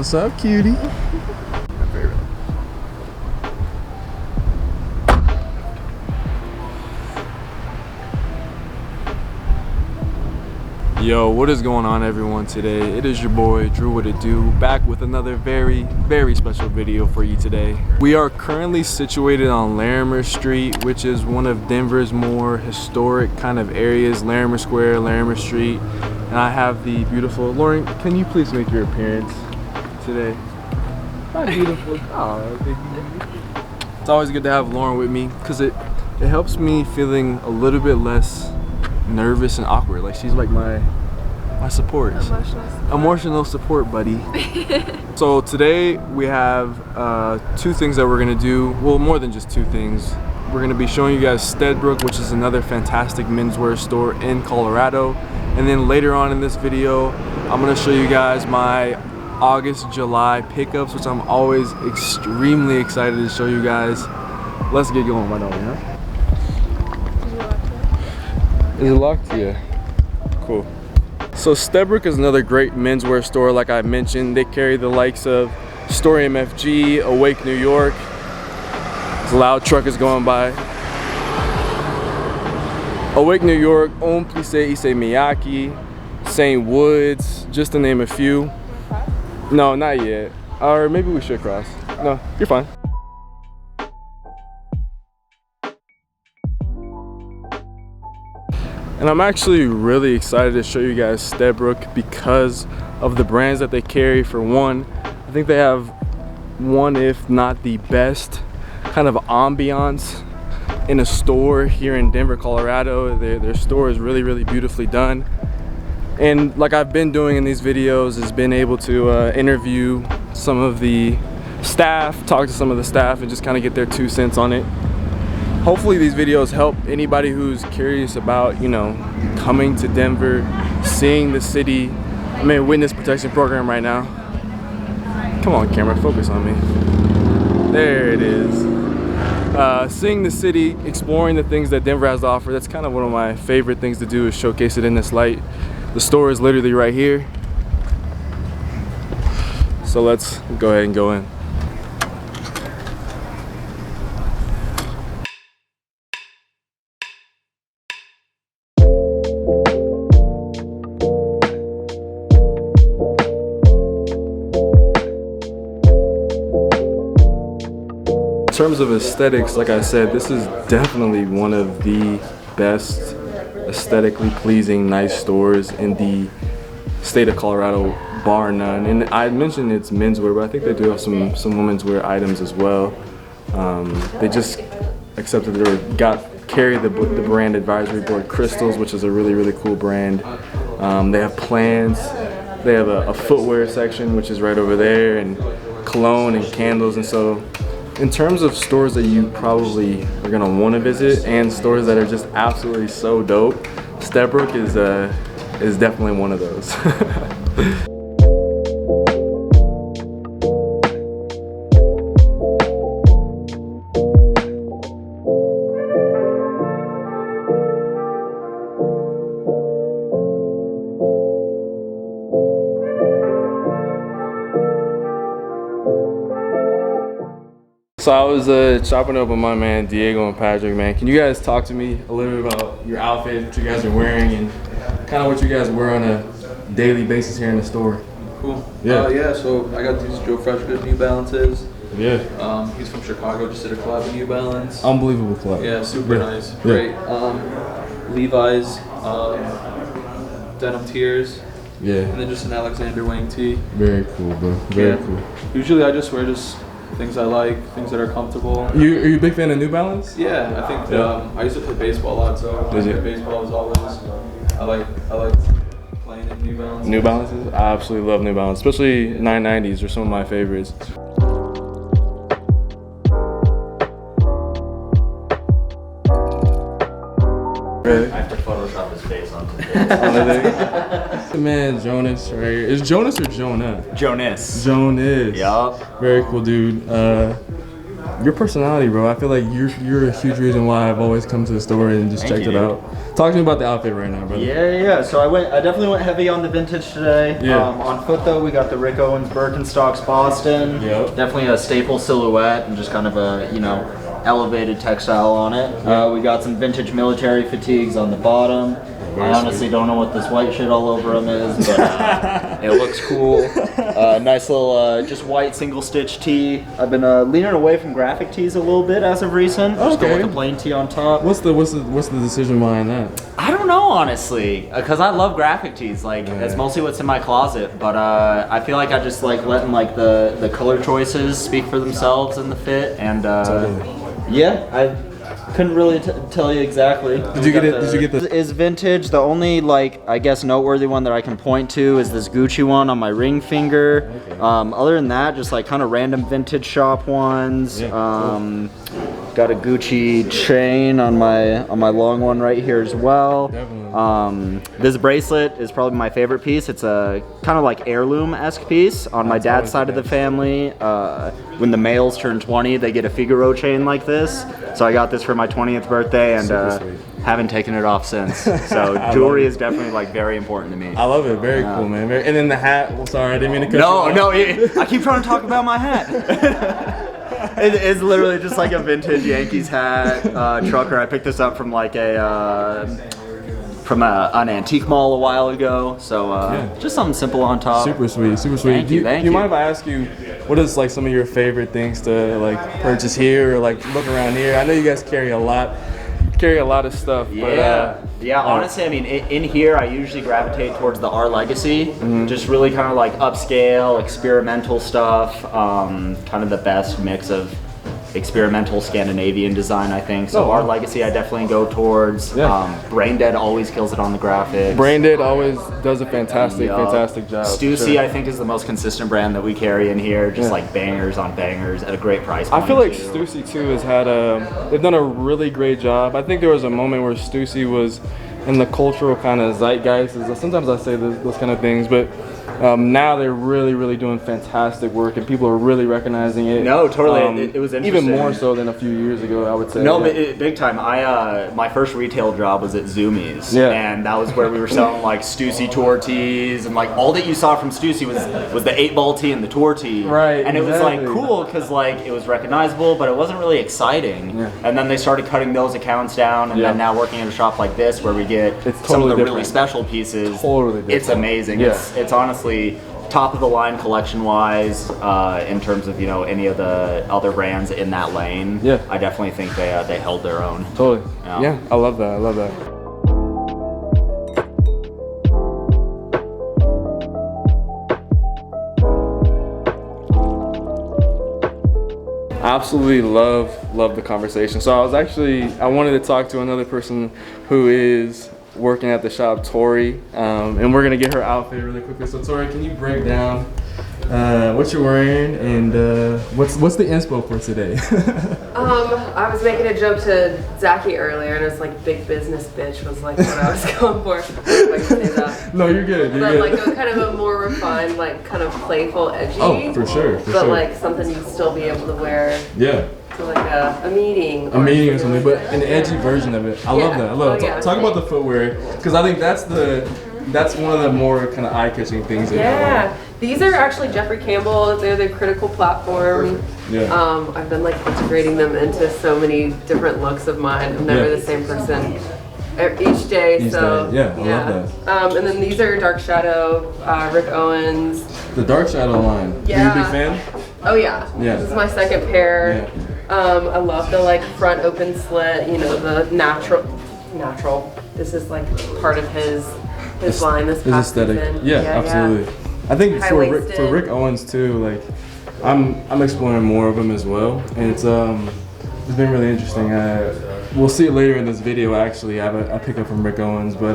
What's up, cutie? Yo, what is going on, everyone? Today it is your boy Drew What It Do, back with another very special video for you today. We are currently situated on Larimer Street, which is one of Denver's more historic kind of areas. Larimer Square, Larimer Street, and I have the beautiful Lauren. Can you please make your appearance today? My beautiful. Oh, thank you. It's always good to have Lauren with me because it helps me feeling a little bit less nervous and awkward. Like, she's like my support. Emotional support buddy. So today we have two things that we're gonna do. Well, more than just two things. We're gonna be showing you guys Steadbrook, which is another fantastic menswear store in Colorado. And then later on in this video, I'm gonna show you guys my August, July pickups, which I'm always extremely excited to show you guys. Let's get going, my darling, huh? Is it locked? Yeah. Cool. So Steadbrook is another great menswear store, like I mentioned. They carry the likes of Store MFG, Awake New York. This loud truck is going by. Awake New York, On Plissé Issey Miyake, St. Woods, just to name a few. No, not yet. Or maybe we should cross. No, you're fine. And I'm actually really excited to show you guys Steadbrook because of the brands that they carry. For one, I think they have one, if not the best, kind of ambiance in a store here in Denver, Colorado. Their store is really beautifully done. And like I've been doing in these videos, is been able to interview some of the staff, talk to some of the staff, and just kind of get their 2 cents on it. Hopefully these videos help anybody who's curious about, you know, coming to Denver, seeing the city. I'm in a witness protection program right now. Come on, camera, focus on me. There it is. Seeing the city, exploring the things that Denver has to offer. That's kind of one of my favorite things to do, is showcase it in this light. The store is literally right here. So let's go ahead and go in. In terms of aesthetics, like I said, this is definitely one of the best aesthetically pleasing, nice stores in the state of Colorado, bar none. And I mentioned it's menswear, but I think they do have some women's wear items as well. They just accepted or carry the brand advisory board Crystals, which is a really cool brand. They have plans. They have a footwear section, which is right over there, and cologne and candles. And so in terms of stores that you probably are gonna want to visit, and stores that are just absolutely so dope, Steadbrook is definitely one of those. So I was chopping up with my man Diego and Patrick, man. Can you guys talk to me a little bit about your outfit, what you guys are wearing, and kind of what you guys wear on a daily basis here in the store? Cool. Yeah. Yeah, so I got these Joe Freshgood New Balances. Yeah. He's from Chicago, just did a collab with New Balance. Unbelievable collab. Yeah, super nice. Great. Levi's denim tiers. Yeah. And then just an Alexander Wang tee. Very cool, bro. Very cool. Usually I just wear things I like, things that are comfortable. Are you a big fan of New Balance? Yeah, I think I used to play baseball a lot, so when I play baseball was always I like playing in New Balance. New Balances? I absolutely love New Balance, especially 990s are some of my favorites. Really? I have to Photoshop his face onto this. The man Jawnass right here. Is Jawnass or Jonah? Jawnass. Jawnass. Yup. Very cool, dude. Your personality, bro. I feel like you're a huge reason why I've always come to the store and just checked it out. Talk to me about the outfit right now, brother. Yeah. So I definitely went heavy on the vintage today. Yeah. On foot though, we got the Rick Owens Birkenstocks Boston. Yep. Definitely a staple silhouette and just kind of a elevated textile on it. We got some vintage military fatigues on the bottom. I honestly don't know what this white shit all over them is, but it looks cool. Nice little just white single stitch tee. I've been leaning away from graphic tees a little bit as of recent. Just going with the plain tee on top. What's the decision behind that? I don't know, honestly, because I love graphic tees. Like it's mostly what's in my closet, but I feel like I just like letting like the color choices speak for themselves and the fit, and yeah, I couldn't really tell you exactly. Did you get the? Is vintage. The only I guess noteworthy one that I can point to is this Gucci one on my ring finger. Okay. Other than that, just like kind of random vintage shop ones. Yeah, cool. Got a Gucci chain on my long one right here as well. Definitely. This bracelet is probably my favorite piece. It's a kind of like heirloom-esque piece on my dad's side of the family. When the males turn 20, they get a Figaro chain like this. So I got this for my 20th birthday and haven't taken it off since. So jewelry is definitely like very important to me. I love it. Very cool, man. And then the hat. Well, sorry, I didn't mean to cut you off. No, I keep trying to talk about my hat. It's literally just like a vintage Yankees hat, trucker. I picked this up from like an antique mall a while ago. So just something simple on top. Super sweet, super sweet. Thank you. Do you mind if I ask you, what is like some of your favorite things to like purchase here or like look around here? I know you guys carry a lot of stuff. Yeah. But, yeah, honestly, I mean, in here, I usually gravitate towards the R Legacy. Just really kind of like upscale, experimental stuff. Kind of the best mix of experimental Scandinavian design, I think. So R Legacy, I definitely go towards. Brain Dead always kills it on the graphics. Brain Dead always does a fantastic job. Stussy, I think, is the most consistent brand that we carry in here. Just like bangers on bangers at a great price point. I feel like Stussy too has had they've done a really great job. I think there was a moment where Stussy was in the cultural kind of zeitgeist. Sometimes I say those kind of things, but now they're really doing fantastic work, and people are really recognizing it. No, totally. It was interesting. Even more so than a few years ago, I would say. No, big time. My first retail job was at Zoomies, and that was where we were selling like Stussy tour tees, and like all that you saw from Stussy was the 8-ball tee and the tour tee. Right. And it was like cool because like it was recognizable, but it wasn't really exciting. And then they started cutting those accounts down, and then now working at a shop like this where we get some of the really special pieces. Totally different. It's amazing. It's honestly top of the line collection wise in terms of any of the other brands in that lane. I definitely think they held their own. Totally. Yeah, I love that. Absolutely love the conversation. So I wanted to talk to another person who is working at the shop, Tori, and we're gonna get her outfit really quickly. So Tori, can you break down what you're wearing and what's the inspo for today? I was making a joke to Zaki earlier, and it's like big business bitch was like what I was going for. If I can say that. No, you're good. But like a kind of a more refined, like kind of playful, edgy. Oh, for sure. But like something you'd still be able to wear. Yeah. To like a meeting. A meeting or something, but an edgy version of it. I love that. I love it. Talk about the footwear, because I think that's one of the more kind of eye-catching things. These are actually Jeffrey Campbell. They're the Critical platform. I've been like integrating them into so many different looks of mine. I'm never the same person each day. So I love that. And then these are Dark Shadow, Rick Owens. The Dark Shadow line. Yeah. Are you a big fan? Oh yeah. This is my second pair. I love the like front open slit. The natural. This is like part of his his line this his past aesthetic. season. Yeah, absolutely. I think for Rick Owens too, like I'm exploring more of him as well, and it's been really interesting. We'll see it later in this video. Actually, I pick up from Rick Owens, but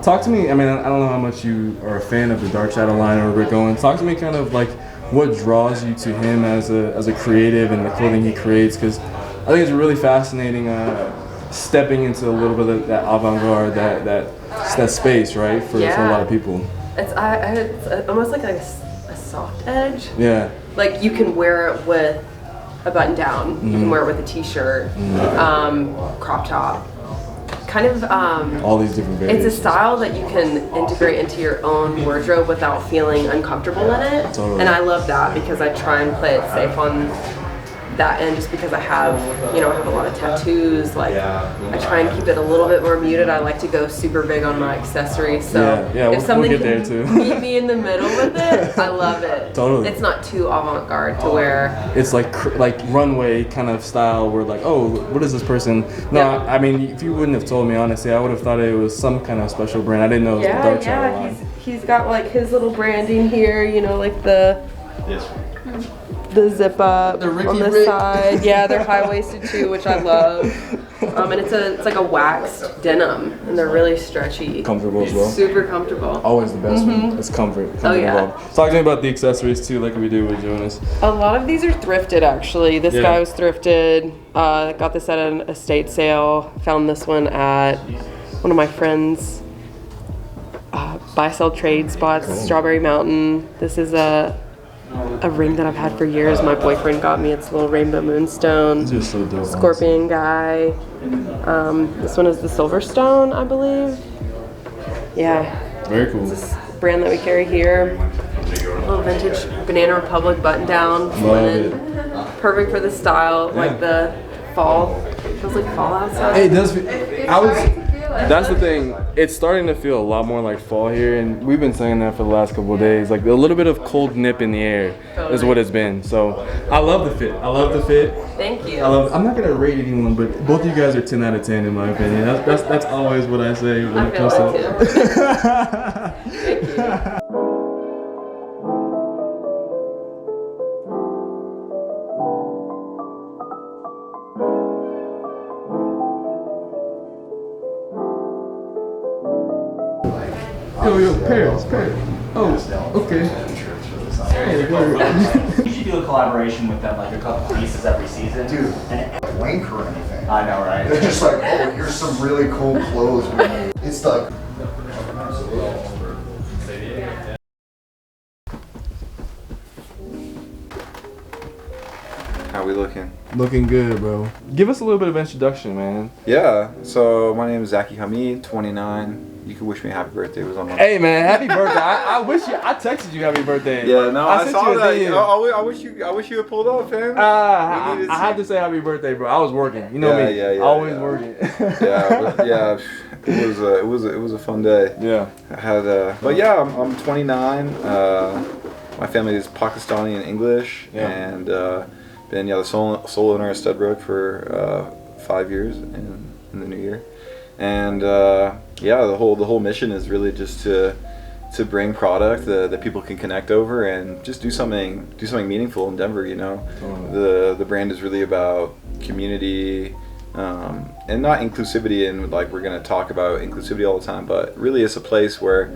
talk to me. I mean, I don't know how much you are a fan of the Dark Shadow line or Rick Owens. Talk to me kind of like what draws you to him as a creative and the clothing he creates, because I think it's really fascinating stepping into a little bit of that avant-garde, that space, right, for a lot of people. It's almost like a soft edge. Yeah. Like you can wear it with a button down. You can wear it with a t-shirt, crop top. Kind of all these different variations. It's a style that you can integrate into your own wardrobe without feeling uncomfortable in it. Totally. And I love that because I try and play it safe on that end, just because I have a lot of tattoos. Like I try and keep it a little bit more muted. I like to go super big on my accessories. So if something we'll get can there too. meet me in the middle with it, I love it. Totally. It's not too avant-garde to wear. It's like runway kind of style where like, oh, what is this person? No, I mean, if you wouldn't have told me, honestly, I would have thought it was some kind of special brand. I didn't know it was the Dark Shadow line. He's got like his little branding here, like the zip up on the side. Yeah, they're high-waisted too, which I love. And it's like a waxed denim, and they're really stretchy. Comfortable as well. Super comfortable. Always the best one. It's comfort. Oh yeah. Talk to me about the accessories too, like we do with Jawnass. A lot of these are thrifted actually. This guy was thrifted. Got this at an estate sale. Found this one at one of my friends' buy-sell trade spots, Strawberry Mountain. This is a ring that I've had for years. My boyfriend got me. It's a little rainbow moonstone. It's just so dope. Scorpion guy. This one is the Silverstone, I believe. Yeah. Very cool. This brand that we carry here. A little vintage Banana Republic button down. Love it. Perfect for the style. Like the fall. Feels like fall outside. Hey, it does. That's the thing. It's starting to feel a lot more like fall here, and we've been saying that for the last couple of days. Like a little bit of cold nip in the air is what it's been. So I love the fit. Thank you. I'm not gonna rate anyone, but both of you guys are 10 out of 10 in my opinion. That's always what I say when it comes to. Thank you. Yo, Paris. Oh, okay. Hey, we should do a collaboration with them, like a couple pieces every season. Dude, wank or anything. I know, right? They're just like, oh, here's some really cool clothes we made. It's like... How we looking? Looking good, bro. Give us a little bit of introduction, man. Yeah, so my name is Zaki Hamid, 29. You can wish me a happy birthday. It was on my... Hey, man, happy birthday. I texted you happy birthday. Yeah, no, I saw that. DM. I wish you had pulled up, fam. I had to say happy birthday, bro. I was working. You know me. Yeah, always working. It was a fun day. Yeah. I had but yeah, I'm 29. My family is Pakistani and English, and been the sole owner of Steadbrook for 5 years in the new year, and the whole mission is really just to bring product that people can connect over and just do something meaningful in Denver. The brand is really about community. And not inclusivity, and like we're gonna talk about inclusivity all the time, but really it's a place where,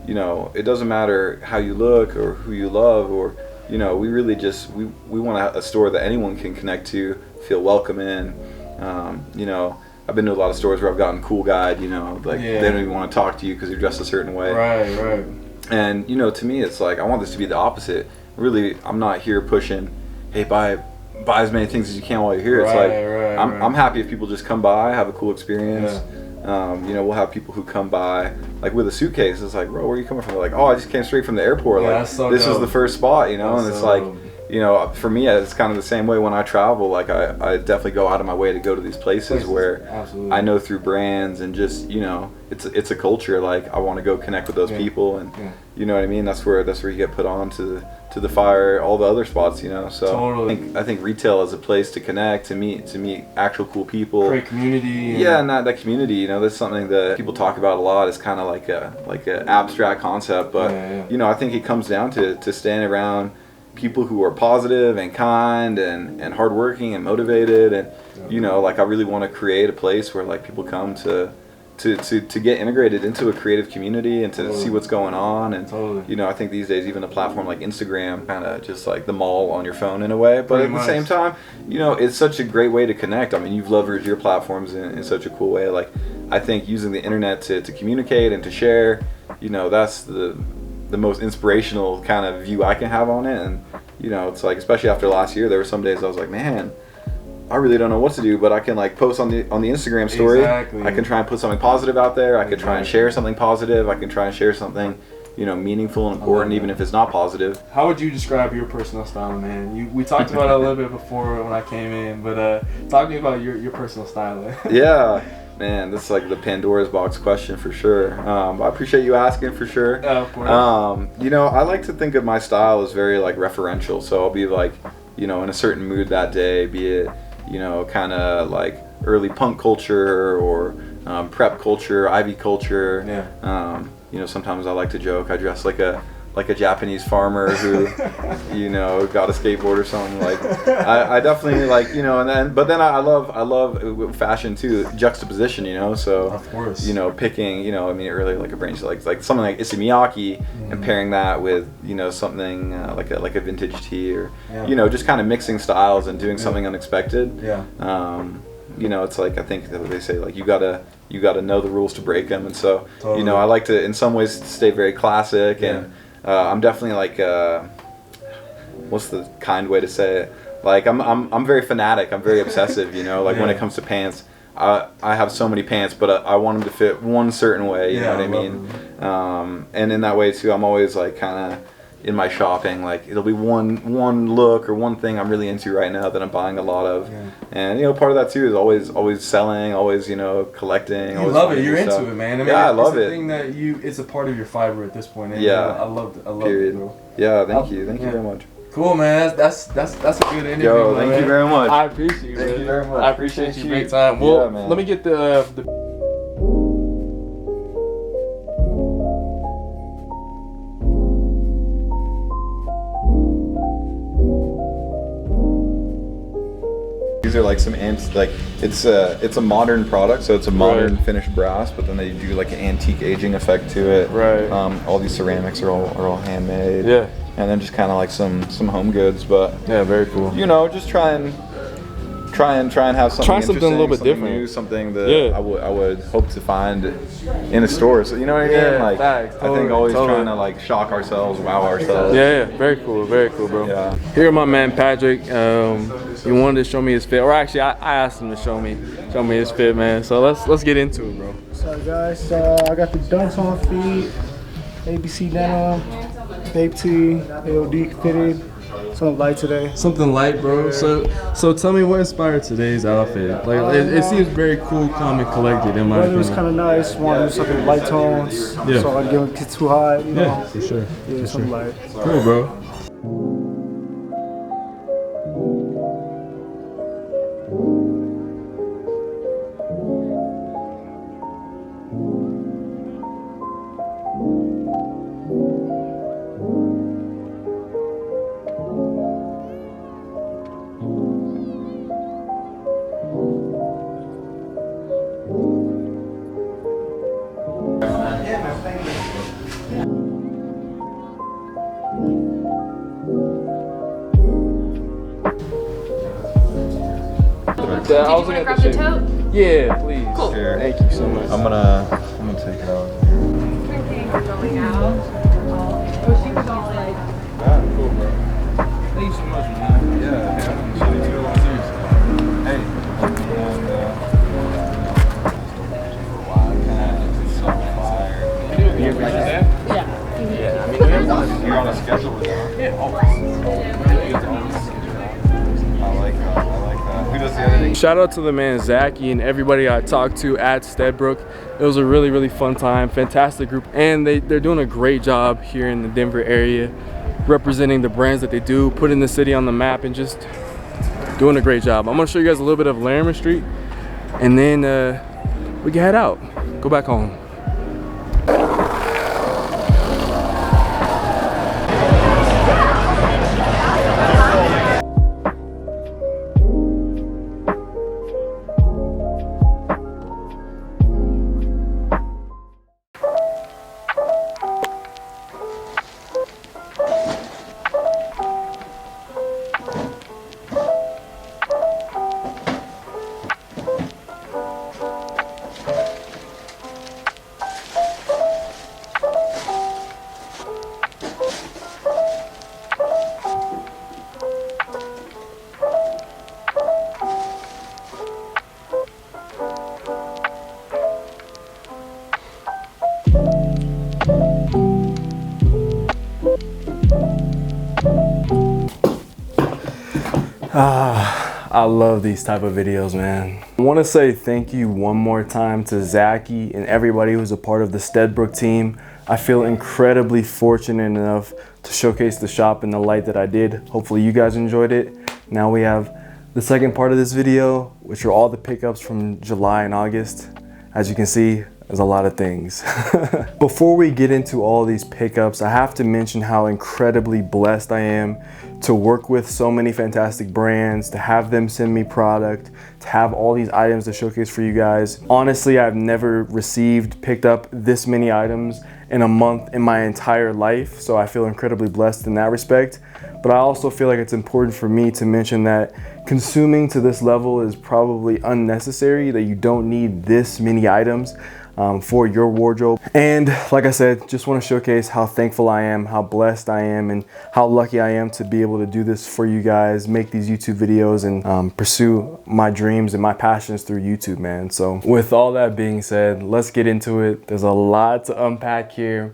it doesn't matter how you look or who you love, or we really just we want a store that anyone can connect to, feel welcome in. I've been to a lot of stores where I've gotten cool guide, they don't even want to talk to you because you're dressed a certain way. Right. And to me it's like I want this to be the opposite. Really, I'm not here pushing, hey, buy as many things as you can while you're here. It's I'm happy if people just come by, have a cool experience. We'll have people who come by like with a suitcase. It's like, bro, where are you coming from? They're like, oh, I just came straight from the airport. Like, that's so this dope. is the first spot, and it's like, you know, for me, it's kind of the same way when I travel. Like I definitely go out of my way to go to these places where Absolutely. I know through brands and just, you know, it's a culture. Like I want to go connect with those people, and you know what I mean. That's where you get put on to the fire, all the other spots, you know. So totally. I think retail is a place to connect, to meet actual cool people, create community. Yeah, and that community, you know, that's something that people talk about a lot. It's kind of like a abstract concept, but you know, I think it comes down to staying around people who are positive and kind and hardworking and motivated, and you know, like I really want to create a place where like people come to get integrated into a creative community and to see what's going on. And you know, I think these days even a platform like Instagram kind of just like the mall on your phone in a way, but at the same time, you know, it's such a great way to connect. I mean, you've leveraged your platforms in such a cool way. Like I think using the internet to communicate and to share, you know, that's the most inspirational kind of view I can have on it. And you know, it's like, especially after last year, there were some days I was like, man, I really don't know what to do, but I can like post on the Instagram story. Exactly. I can try and put something positive out there. I could try and share something positive. I can try and share something, you know, meaningful and important, even if it's not positive. How would you describe your personal style, man? We talked about it a little bit before when I came in, but talk to me about your personal style. Yeah, man, this is like the Pandora's box question for sure. I appreciate you asking for sure. Yeah, of course. You know, I like to think of my style as very like referential. So I'll be like, you know, in a certain mood that day, be it, you know, kind of like early punk culture or prep culture, Ivy culture. Yeah. You know, sometimes I like to joke I dress like a Japanese farmer who, you know, got a skateboard or something. Like I definitely like, you know, but then I love fashion too, juxtaposition, you know. So of course, you know, picking, you know, I mean earlier like a branch like something like Issey Miyake and pairing that with, you know, something like a vintage tee, or you know, just kind of mixing styles and doing something unexpected. You know, it's like, I think that they say like you gotta know the rules to break them, and so you know, I like to in some ways stay very classic, and I'm definitely like what's the kind way to say it? Like I'm very fanatic. I'm very obsessive. You know, like when it comes to pants, I have so many pants, but I want them to fit one certain way. You know what I mean? And in that way too, I'm always like kind of in my shopping, like it'll be one look or one thing I'm really into right now that I'm buying a lot of, and you know, part of that too is always selling, always, you know, collecting. You love it. You're into it, man. I mean, I love it. It's a thing that it's a part of your fiber at this point. And I love it, bro. Yeah, thank you very much. Cool, man. That's a good interview. Yo, thank you very much. I appreciate you. Thank you very much. I appreciate you big time. Well, man. Let me get the These are like some like it's a modern product, so it's a modern finished brass, but then they do like an antique aging effect to it. Right. All these ceramics are all handmade. Yeah. And then just kind of like some home goods, but yeah, very cool. You know, just try and have something. Try something a little bit different. New, something that I would hope to find in a store. So you know what I mean? Yeah, like facts, I think always trying to like shock ourselves, wow ourselves. Yeah, very cool, bro. Yeah. Here, my man Patrick. He wanted to show me his fit, or actually, I asked him to show me his fit, man. So let's get into it, bro. So guys, I got the Dunks on feet, ABC denim, Vape tee, AOD fitted. Something light today. Something light, bro. So tell me what inspired today's outfit. Like it seems very cool, calm, and collected in my opinion. It was kind of nice. Wanted to do something light tones, so I didn't get too hot. You know? Yeah, for sure. Yeah, something light. Cool, bro. Did you want to grab the tote? Yeah, please. Cool. Here. Thank you so much. I'm gonna take it out. Going out. Cool, bro. Thank you so much, man. Yeah. Hey. Yeah. I mean, You're on a schedule with them? yeah, always. Shout out to the man Zaki and everybody I talked to at Steadbrook. It was a really, really fun time, fantastic group. And they're doing a great job here in the Denver area, representing the brands that they do, putting the city on the map, and just doing a great job. I'm gonna show you guys a little bit of Larimer Street, and then we can head out, go back home. I love these type of videos, man. I want to say thank you one more time to Zaki and everybody who's a part of the Steadbrook team. I feel incredibly fortunate enough to showcase the shop in the light that I did. Hopefully you guys enjoyed it. Now we have the second part of this video, which are all the pickups from July and August. As you can see, there's a lot of things. Before we get into all these pickups, I have to mention how incredibly blessed I am to work with so many fantastic brands, to have them send me product, to have all these items to showcase for you guys. Honestly, I've never picked up this many items in a month in my entire life, so I feel incredibly blessed in that respect. But I also feel like it's important for me to mention that consuming to this level is probably unnecessary, that you don't need this many items for your wardrobe. And like I said, just want to showcase how thankful I am, how blessed I am, and how lucky I am to be able to do this for you guys, make these YouTube videos, and pursue my dreams and my passions through YouTube, man. So with all that being said, let's get into it. There's a lot to unpack here.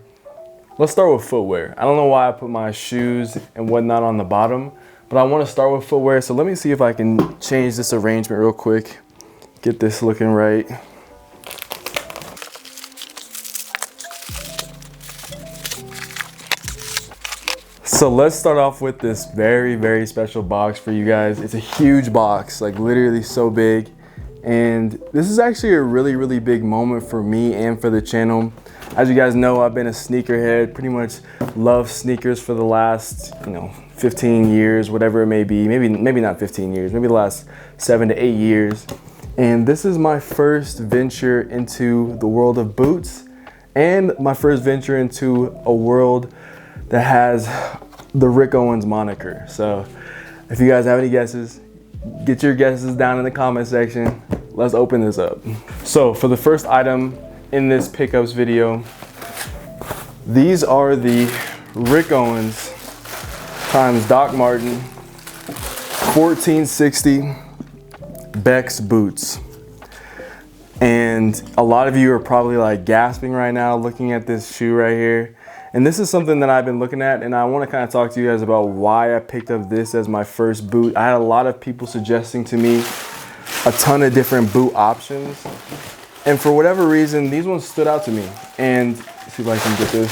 Let's start with footwear. I don't know why I put my shoes and whatnot on the bottom, but I want to start with footwear. So let me see if I can change this arrangement real quick, get this looking right. So let's start off with this very, very special box for you guys. It's a huge box, like literally so big. And this is actually a really, really big moment for me and for the channel. As you guys know, I've been a sneakerhead, pretty much love sneakers for the last, 15 years, whatever it may be. Maybe not 15 years, maybe the last 7 to 8 years. And this is my first venture into the world of boots, and my first venture into a world that has the Rick Owens moniker. So if you guys have any guesses, get your guesses down in the comment section. Let's open this up. So for the first item in this pickups video, these are the Rick Owens times Doc Martin 1460 Beck's boots. And a lot of you are probably like gasping right now looking at this shoe right here. And this is something that I've been looking at, and I want to kind of talk to you guys about why I picked up this as my first boot. I had a lot of people suggesting to me a ton of different boot options, and for whatever reason, these ones stood out to me. And let's see if I can get this.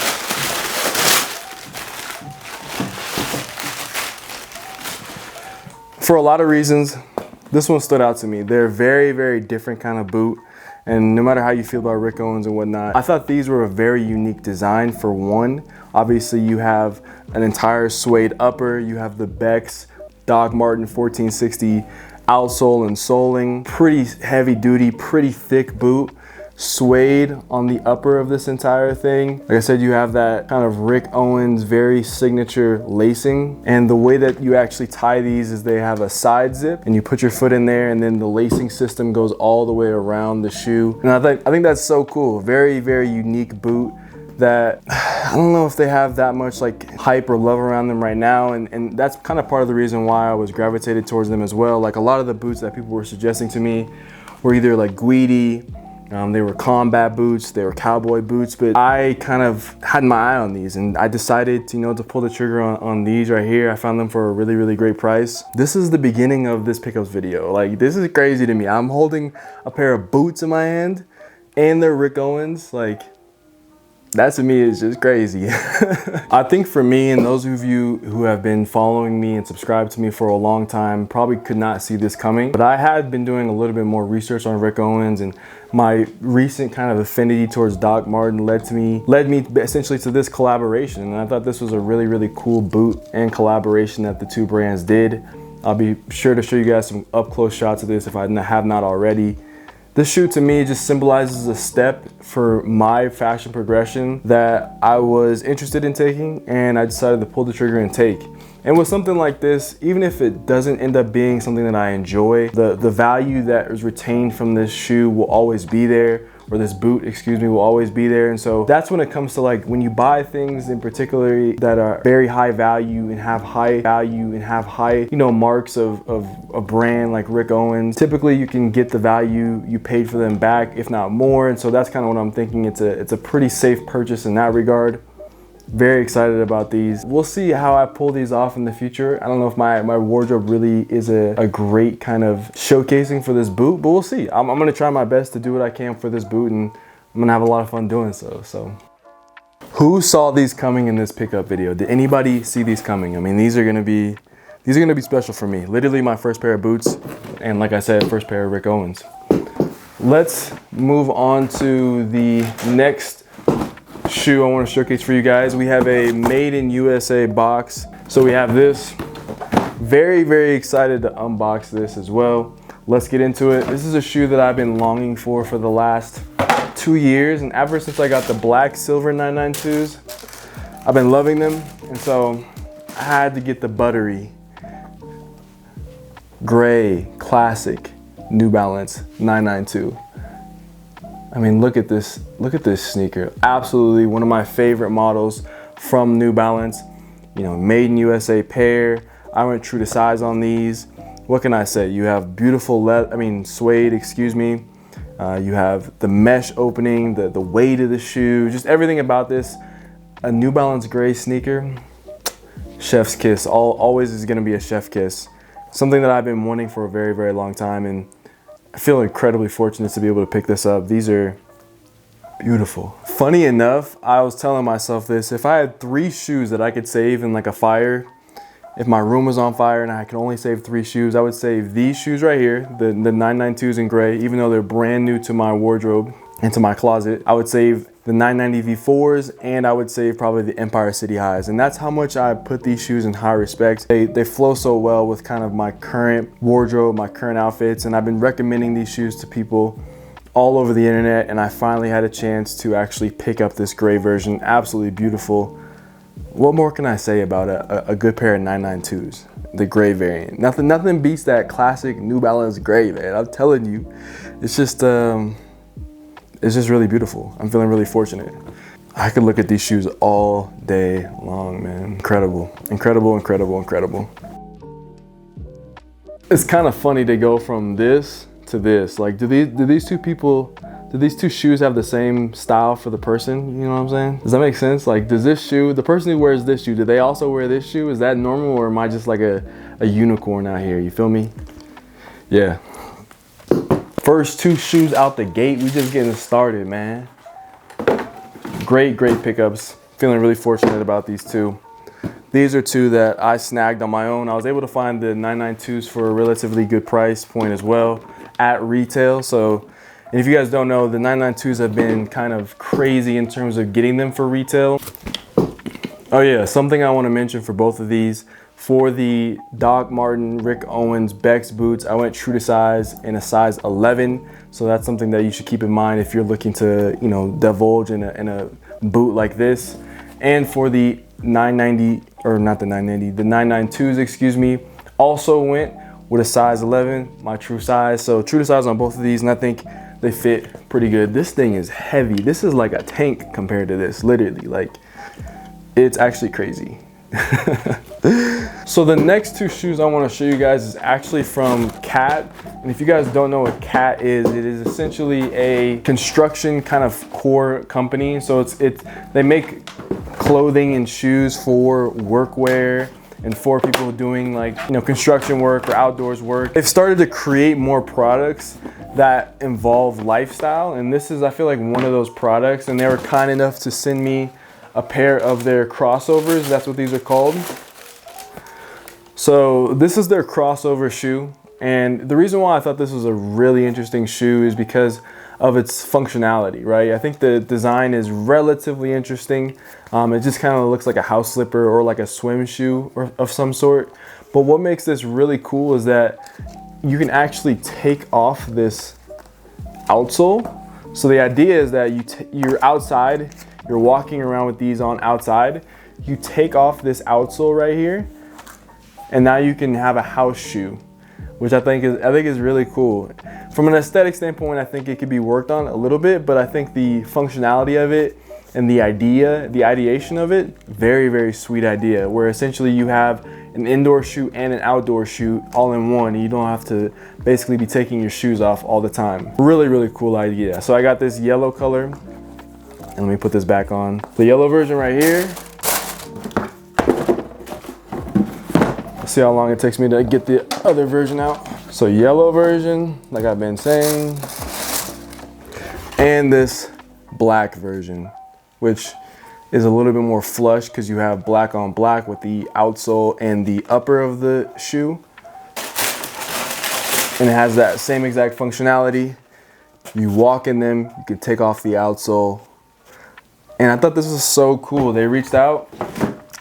For a lot of reasons, this one stood out to me. They're a very, very different kind of boot. And no matter how you feel about Rick Owens and whatnot, I thought these were a very unique design. For one, obviously you have an entire suede upper, you have the Beck's Doc Martin 1460 outsole and soling, pretty heavy duty, pretty thick boot, suede on the upper of this entire thing. Like I said, you have that kind of Rick Owens very signature lacing, and the way that you actually tie these is they have a side zip and you put your foot in there, and then the lacing system goes all the way around the shoe. And I think that's so cool. Very, very unique boot that I don't know if they have that much like hype or love around them right now, and that's kind of part of the reason why I was gravitated towards them as well. Like a lot of the boots that people were suggesting to me were either like Guidi, They were combat boots, they were cowboy boots, but I kind of had my eye on these and I decided, you know, to pull the trigger on these right here. I found them for a really, really great price. This is the beginning of this pickups video. Like, this is crazy to me. I'm holding a pair of boots in my hand and they're Rick Owens. Like, that to me is just crazy. I think for me and those of you who have been following me and subscribed to me for a long time probably could not see this coming, but I had been doing a little bit more research on Rick Owens, and my recent kind of affinity towards Doc Marten led me essentially to this collaboration. And I thought this was a really, really cool boot and collaboration that the two brands did. I'll be sure to show you guys some up close shots of this if I have not already. This shoe to me just symbolizes a step for my fashion progression that I was interested in taking, and I decided to pull the trigger and take. And with something like this, even if it doesn't end up being something that I enjoy, the value that is retained from this shoe will always be there, or this boot, excuse me, will always be there. And so that's when it comes to, like, when you buy things in particular that are very high value and have high you know, marks of a brand like Rick Owens, typically you can get the value you paid for them back, if not more. And so that's kind of what I'm thinking. It's a pretty safe purchase in that regard. Very excited about these. We'll see how I pull these off in the future. I don't know if my wardrobe really is a great kind of showcasing for this boot, but we'll see. I'm gonna try my best to do what I can for this boot, and I'm gonna have a lot of fun doing so. So, who saw these coming in this pickup video? Did anybody see these coming? I mean, these are gonna be special for me. Literally my first pair of boots, and like I said, first pair of Rick Owens. Let's move on to the next shoe I want to showcase for you guys. We have a made in USA box. So we have this. Very, very excited to unbox this as well. Let's get into it. This is a shoe that I've been longing for the last 2 years, and ever since I got the black silver 992s, I've been loving them. And so I had to get the buttery gray classic New Balance 992. I mean, look at this sneaker. Absolutely one of my favorite models from New Balance. You know, made in USA pair. I went true to size on these. What can I say? You have beautiful suede, excuse me. You have the mesh opening, the weight of the shoe, just everything about this. A New Balance gray sneaker, chef's kiss. Always is gonna be a chef kiss. Something that I've been wanting for a very, very long time, and I feel incredibly fortunate to be able to pick this up. These are beautiful. Funny enough, I was telling myself this, if I had 3 shoes that I could save in like a fire, if my room was on fire and I could only save 3 shoes, I would save these shoes right here, the 992s in gray, even though they're brand new to my wardrobe and to my closet. I would save the 990 V4s, and I would save probably the Empire City Highs. And that's how much I put these shoes in high respect. They flow so well with kind of my current wardrobe, my current outfits, and I've been recommending these shoes to people all over the internet, and I finally had a chance to actually pick up this gray version. Absolutely beautiful. What more can I say about a good pair of 992s? The gray variant. Nothing beats that classic New Balance gray, man. I'm telling you, it's just really beautiful. I'm feeling really fortunate. I could look at these shoes all day long, man. Incredible, incredible, incredible, incredible. It's kind of funny to go from this to this. Like, do these two shoes have the same style for the person? You know what I'm saying? Does that make sense? Like, does this shoe, the person who wears this shoe, do they also wear this shoe? Is that normal, or am I just like a unicorn out here? You feel me? Yeah. First 2 shoes out the gate, we just getting started, man. Great pickups. Feeling really fortunate about these 2. These are 2 that I snagged on my own. I was able to find the 992s for a relatively good price point as well at retail. So, and if you guys don't know, the 992s have been kind of crazy in terms of getting them for retail. Oh yeah, something I want to mention for both of these. For the Doc Marten Rick Owens Beck's boots, I went true to size in a size 11. So that's something that you should keep in mind if you're looking to, you know, divulge in a boot like this. And for the 990, or not the 990, the 992s, excuse me, also went with a size 11, my true size. So true to size on both of these, and I think they fit pretty good. This thing is heavy. This is like a tank compared to this, literally. Like, it's actually crazy. So the next 2 shoes I want to show you guys is actually from Cat. And if you guys don't know what Cat is, it is essentially a construction kind of core company. So they make clothing and shoes for workwear and for people doing like, you know, construction work or outdoors work. They've started to create more products that involve lifestyle, and this is, I feel like, one of those products. And they were kind enough to send me a pair of their crossovers. That's what these are called. So this is their crossover shoe, and the reason why I thought this was a really interesting shoe is because of its functionality, right? I think the design is relatively interesting. It just kind of looks like a house slipper or like a swim shoe of some sort. But what makes this really cool is that you can actually take off this outsole. So the idea is that you're outside, you're walking around with these on outside, you take off this outsole right here, and now you can have a house shoe, which I think is really cool. From an aesthetic standpoint, I think it could be worked on a little bit, but I think the functionality of it and the ideation of it, very, very sweet idea, where essentially you have an indoor shoe and an outdoor shoe all in one, and you don't have to basically be taking your shoes off all the time. Really, really cool idea. So I got this yellow color, and let me put this back on. The yellow version right here. Let's see how long it takes me to get the other version out. So yellow version, like I've been saying, and this black version, which is a little bit more flush because you have black on black with the outsole and the upper of the shoe. And it has that same exact functionality. You walk in them, you can take off the outsole. And I thought this was so cool. They reached out.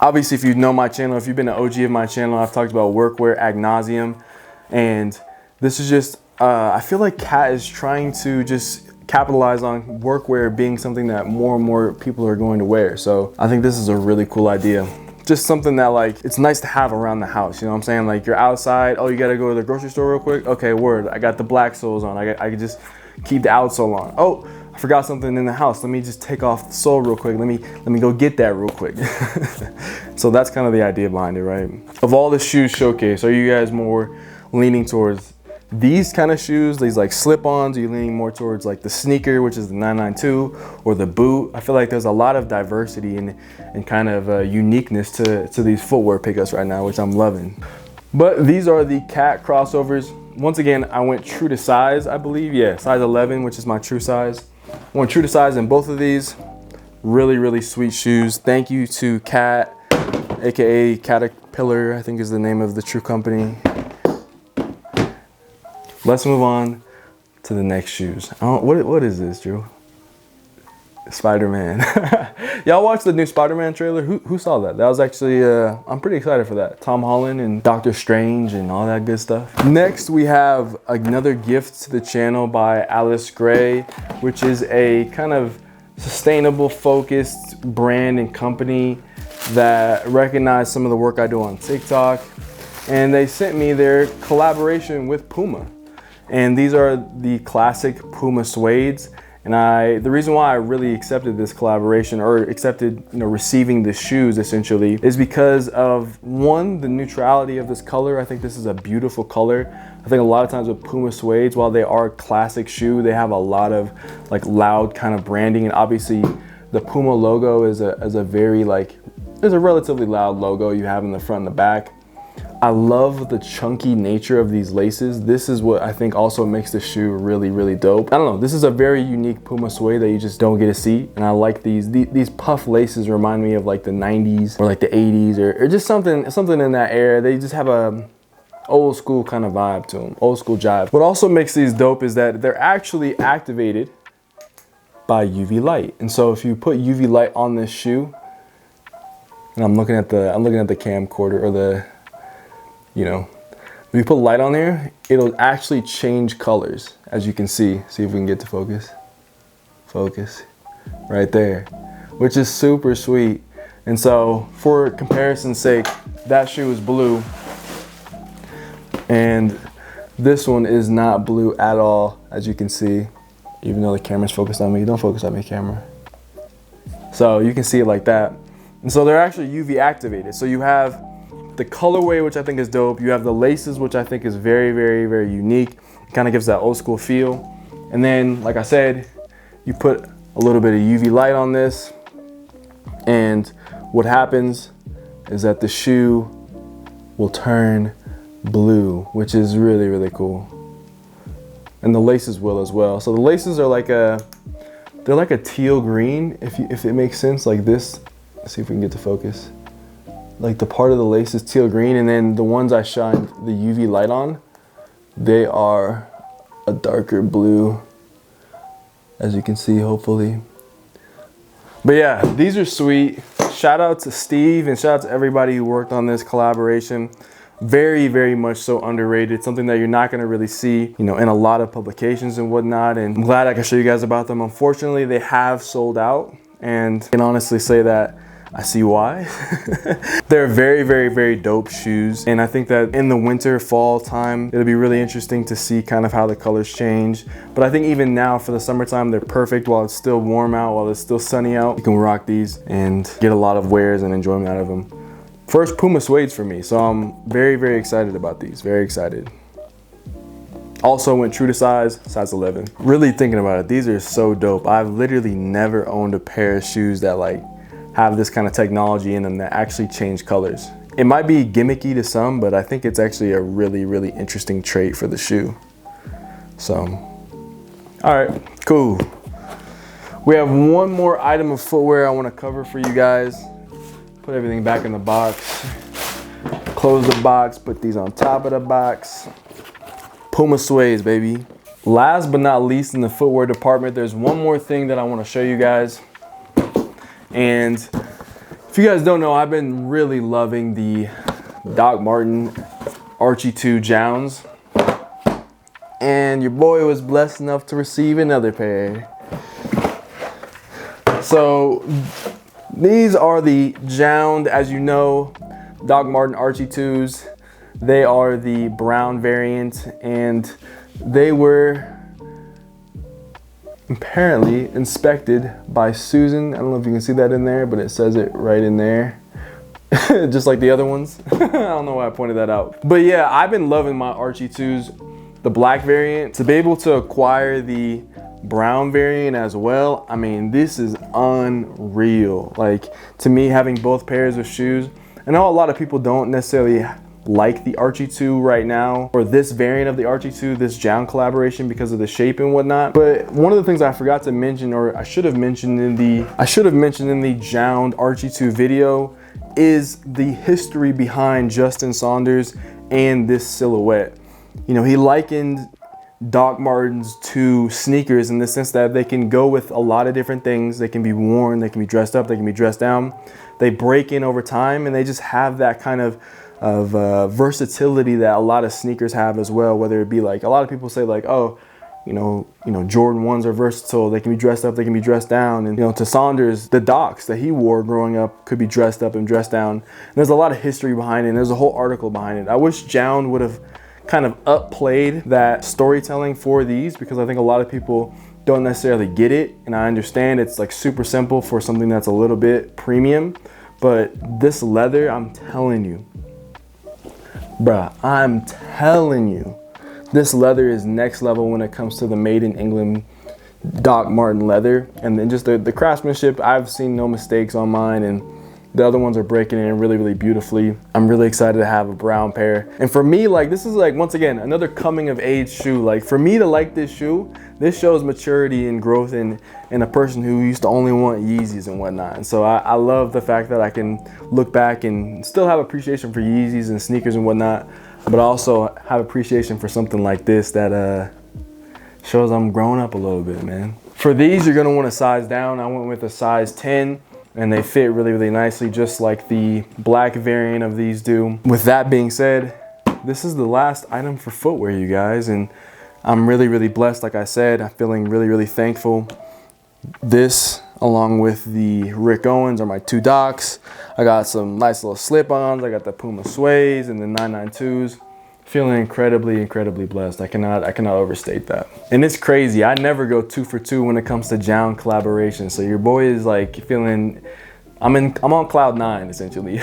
Obviously, if you know my channel, if you've been an OG of my channel, I've talked about workwear ad nauseum. And this is just, I feel like Cat is trying to just capitalize on workwear being something that more and more people are going to wear. So I think this is a really cool idea. Just something that, like, it's nice to have around the house, you know what I'm saying? Like, you're outside, oh, you gotta go to the grocery store real quick? Okay, word, I got the black soles on. I can just keep the outsole on. Oh, I forgot something in the house. Let me just take off the sole real quick. Let me go get that real quick. So that's kind of the idea behind it, right? Of all the shoes showcased, are you guys more leaning towards these kind of shoes, these like slip-ons? Are you leaning more towards like the sneaker, which is the 992, or the boot? I feel like there's a lot of diversity and kind of uniqueness to these footwear pickups right now, which I'm loving. But these are the Cat crossovers. Once again, I went true to size, I believe. Yeah, size 11, which is my true size. I went true to size in both of these. Really, really sweet shoes. Thank you to Cat, aka Caterpillar, I think is the name of the true company. Let's move on to the next shoes. What is this, Drew? Spider-Man. Y'all watched the new Spider-Man trailer? Who saw that? That was actually, I'm pretty excited for that. Tom Holland and Doctor Strange and all that good stuff. Next, we have another gift to the channel by Alice Gray, which is a kind of sustainable focused brand and company that recognized some of the work I do on TikTok. And they sent me their collaboration with Puma. And these are the classic Puma suedes. And the reason why I really accepted this collaboration, or accepted, you know, receiving the shoes essentially, is because of, one, the neutrality of this color. I think this is a beautiful color. I think a lot of times with Puma suedes, while they are a classic shoe, they have a lot of like loud kind of branding. And obviously the Puma logo is a very like, there's a relatively loud logo you have in the front and the back. I love the chunky nature of these laces. This is what I think also makes the shoe really, really dope. I don't know, this is a very unique Puma suede that you just don't get to see. And I like these puff laces remind me of like the 90s or like the 80s or just something in that era. They just have a old school kind of vibe to them, old school jive. What also makes these dope is that they're actually activated by UV light. And so if you put UV light on this shoe, and I'm looking at the camcorder, or the, you know, if you put light on there, it'll actually change colors, as you can see. See if we can get to focus. Focus, right there, which is super sweet. And so for comparison's sake, that shoe is blue, and this one is not blue at all, as you can see, even though the camera's focused on me. Don't focus on me, camera. So you can see it like that. And so they're actually UV activated. So you have the colorway, which I think is dope. You have the laces, which I think is very, very, very unique. It kind of gives that old school feel. And then, like I said, you put a little bit of UV light on this, and what happens is that the shoe will turn blue, which is really, really cool. And the laces will as well. So the laces are like they're like a teal green, if it makes sense, like this. Let's see if we can get to focus. Like the part of the lace is teal green, and then the ones I shined the UV light on, they are a darker blue, as you can see, hopefully. But yeah, these are sweet. Shout out to Steve and shout out to everybody who worked on this collaboration. Very, very much so underrated. Something that you're not gonna really see, you know, in a lot of publications and whatnot. And I'm glad I can show you guys about them. Unfortunately, they have sold out, and I can honestly say that I see why. They're very, very, very dope shoes. And I think that in the winter, fall time, it'll be really interesting to see kind of how the colors change. But I think even now for the summertime, they're perfect while it's still warm out, while it's still sunny out. You can rock these and get a lot of wears and enjoyment out of them. First Puma Suedes for me. So I'm very, very excited about these, very excited. Also went true to size 11. Really thinking about it, these are so dope. I've literally never owned a pair of shoes that like have this kind of technology in them that actually change colors. It might be gimmicky to some, but I think it's actually a really, really interesting trait for the shoe. So, all right, cool. We have one more item of footwear I want to cover for you guys. Put everything back in the box. Close the box, put these on top of the box. Puma Suedes, baby. Last but not least in the footwear department, there's one more thing that I want to show you guys. And if you guys don't know, I've been really loving the Doc Marten Archie 2 Jownds. And your boy was blessed enough to receive another pair. So these are the Jowned, as you know, Doc Marten Archie 2s. They are the brown variant, and they were apparently inspected by Susan. I don't know if you can see that in there, but it says it right in there. Just like the other ones. I don't know why I pointed that out. But yeah, I've been loving my Archie 2s, the black variant. To be able to acquire the brown variant as well, I mean, this is unreal. Like, to me, having both pairs of shoes, I know a lot of people don't necessarily like the Archie 2 right now, or this variant of the Archie 2, this Jown collaboration, because of the shape and whatnot. But one of the things I forgot to mention, or I should have mentioned in the Jowned Archie 2 video, is the history behind Justin Saunders and this silhouette. You know, he likened Doc Martens to sneakers in the sense that they can go with a lot of different things. They can be worn, they can be dressed up, they can be dressed down. They break in over time, and they just have that kind of versatility that a lot of sneakers have as well. Whether it be like, a lot of people say like, oh, you know, Jordan 1s are versatile. They can be dressed up, they can be dressed down. And, you know, to Saunders, the Docs that he wore growing up could be dressed up and dressed down. And there's a lot of history behind it, and there's a whole article behind it. I wish Jown would have kind of upplayed that storytelling for these, because I think a lot of people don't necessarily get it. And I understand it's like super simple for something that's a little bit premium, but this leather, I'm telling you, bruh, I'm telling you, this leather is next level when it comes to the made in England Doc Marten leather. And then just the craftsmanship, I've seen no mistakes on mine, and the other ones are breaking in really, really beautifully. I'm really excited to have a brown pair. And for me, like, this is like, once again, another coming of age shoe. Like, for me to like this shoe, this shows maturity and growth in a person who used to only want Yeezys and whatnot. And so I love the fact that I can look back and still have appreciation for Yeezys and sneakers and whatnot, but also have appreciation for something like this that shows I'm growing up a little bit, man. For these, you're gonna want to size down. I went with a size 10. And they fit really, really nicely, just like the black variant of these do. With that being said, this is the last item for footwear, you guys. And I'm really, really blessed. Like I said, I'm feeling really, really thankful. This, along with the Rick Owens, are my two Docs. I got some nice little slip-ons. I got the Puma Suedes and the 992s. Feeling incredibly, incredibly blessed. I cannot overstate that. And it's crazy. I never go 2 for 2 when it comes to Jown collaboration. So your boy is like feeling I'm on cloud 9 essentially.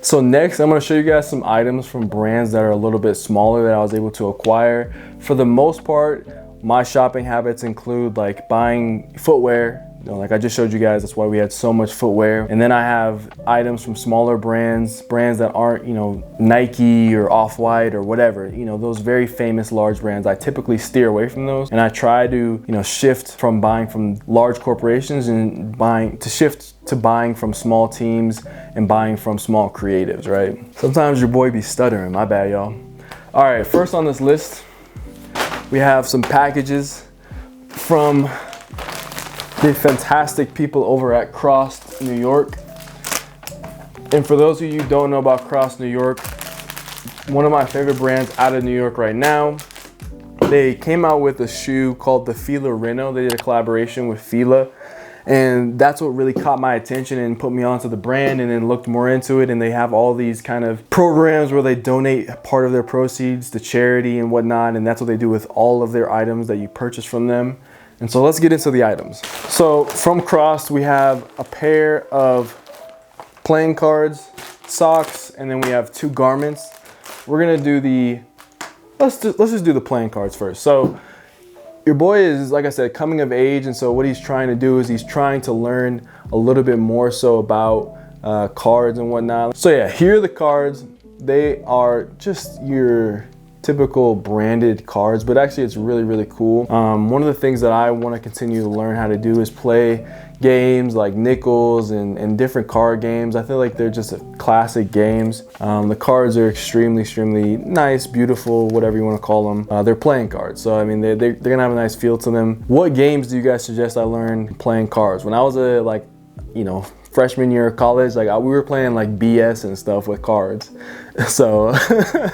So next I'm gonna show you guys some items from brands that are a little bit smaller that I was able to acquire. For the most part, my shopping habits include like buying footwear. You know, like I just showed you guys, that's why we had so much footwear. And then I have items from smaller brands that aren't, you know, Nike or Off-White or whatever, you know, those very famous large brands. I typically steer away from those, and I try to, you know, shift from buying from large corporations and shift to buying from small teams and buying from small creatives, right? Sometimes your boy be stuttering, my bad, y'all. All right, first on this list, we have some packages from the fantastic people over at Krost New York. And for those of you who don't know about Krost New York, one of my favorite brands out of New York right now, they came out with a shoe called the Fila Reno. They did a collaboration with Fila, and that's what really caught my attention and put me onto the brand, and then looked more into it. And they have all these kind of programs where they donate part of their proceeds to charity and whatnot, and that's what they do with all of their items that you purchase from them. And so let's get into the items. So from Krost, we have a pair of playing cards, socks, and then we have 2 garments. We're gonna do let's just do the playing cards first. So your boy is, like I said, coming of age, and so what he's trying to do is he's trying to learn a little bit more so about cards and whatnot. So yeah, here are the cards. They are just your typical branded cards, but actually it's really, really cool. One of the things that I want to continue to learn how to do is play games like nickels and different card games. I feel like they're just classic games. The cards are extremely nice, beautiful, whatever you want to call them. They're playing cards, so I mean they're gonna have a nice feel to them. What games do you guys suggest I learn playing cards? When I was freshman year of college, we were playing like BS and stuff with cards. So does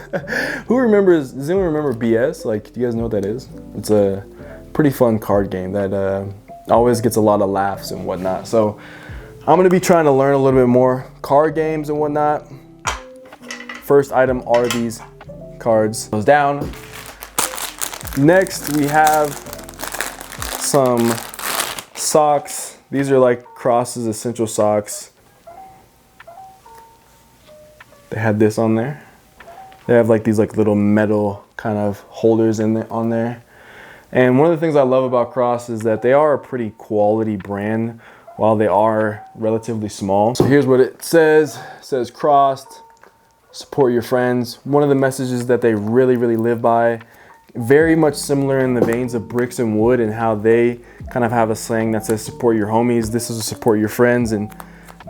anyone remember BS? Like, do you guys know what that is? It's a pretty fun card game that always gets a lot of laughs and whatnot. So I'm gonna be trying to learn a little bit more card games and whatnot. First item are these cards. Goes down. Next we have some socks. These are like Krost's essential socks. They had this on there. They have like these little metal kind of holders on there. And one of the things I love about Krost is that they are a pretty quality brand while they are relatively small. So here's what it says. It says Krost, support your friends. One of the messages that they really live by, very much similar in the veins of Bricks and Wood, and how they kind of have a saying that says support your homies. This is a support your friends, and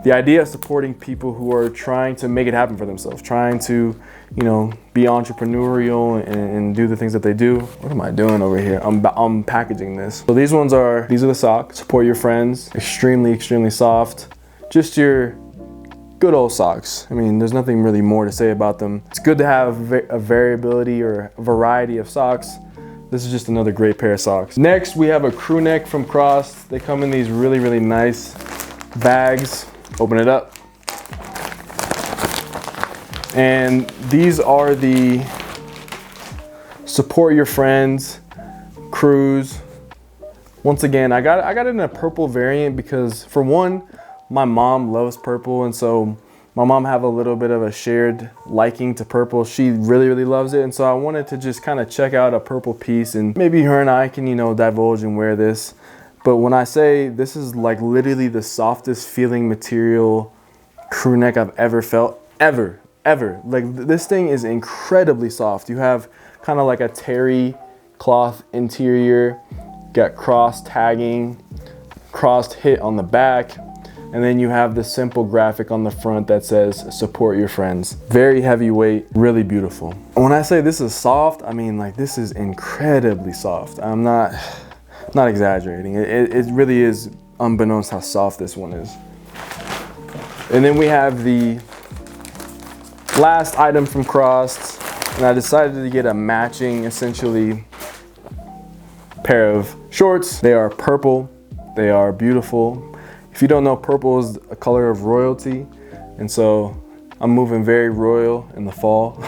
the idea of supporting people who are trying to make it happen for themselves, trying to, you know, be entrepreneurial and do the things that they do. What am I doing over here? I'm packaging this. So these are the socks. Support your friends. Extremely soft. Just your good old socks. I mean, there's nothing really more to say about them. It's good to have a variability or a variety of socks. This is just another great pair of socks. Next, we have a Crewneck from Krost. They come in these really nice bags. Open it up. And these are the support your friends crews. Once again, I got it in a purple variant because, for one, my mom loves purple, and so my mom have a little bit of a shared liking to purple. She really loves it, and so I wanted to just kind of check out a purple piece, and maybe her and I can, you know, divulge and wear this. But when I say this is like literally the softest feeling material crew neck I've ever felt, ever. Like, this thing is incredibly soft. You have kind of like a terry cloth interior, got Krost tagging, Krost hit on the back, and then you have the simple graphic on the front that says support your friends. Very heavyweight, really beautiful. When I say this is soft, I mean like this is incredibly soft. I'm not exaggerating. It really is unbeknownst how soft this one is. And then we have the last item from Krost, and I decided to get a matching, essentially, pair of shorts. They are purple. They are beautiful. If you don't know, purple is a color of royalty, and so I'm moving very royal in the fall.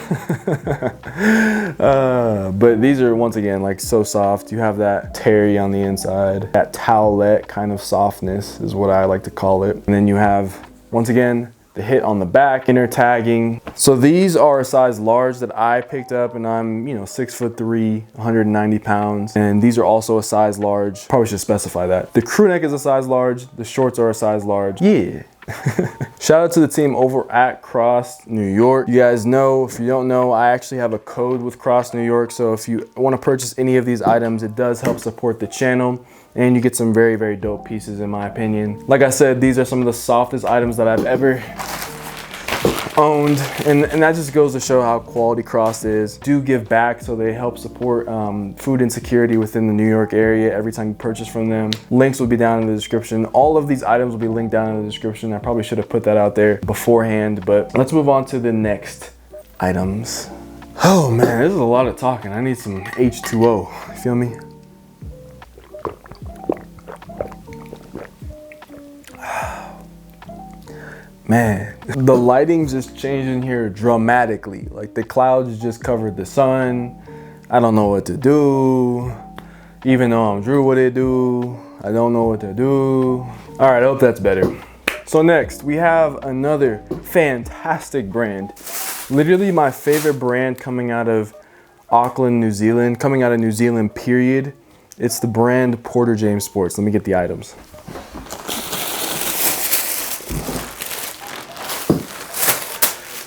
But these are, once again, like so soft. You have that terry on the inside, that towelette kind of softness is what I like to call it. And then you have, once again, the hit on the back, inner tagging. So these are a size large that I picked up, and I'm, you know, 6'3", 190 pounds. And these are also a size large. Probably should specify that. The crew neck is a size large. The shorts are a size large. Yeah. Shout out to the team over at Krost New York. You guys know, if you don't know, I actually have a code with Krost New York. So if you want to purchase any of these items, it does help support the channel. And you get some very, very dope pieces in my opinion. Like I said, these are some of the softest items that I've ever owned. And that just goes to show how quality Krost is. Do give back, so they help support food insecurity within the New York area every time you purchase from them. Links will be down in the description. All of these items will be linked down in the description. I probably should have put that out there beforehand, but let's move on to the next items. Oh man, this is a lot of talking. I need some H2O, you feel me? Man, the lighting's just changing here dramatically. Like the clouds just covered the sun. I don't know what to do. Even though I'm Drew what it do, I don't know what to do. All right, I hope that's better. So next, we have another fantastic brand. Literally my favorite brand coming out of Auckland, New Zealand, coming out of New Zealand, period. It's the brand Porter James Sports. Let me get the items.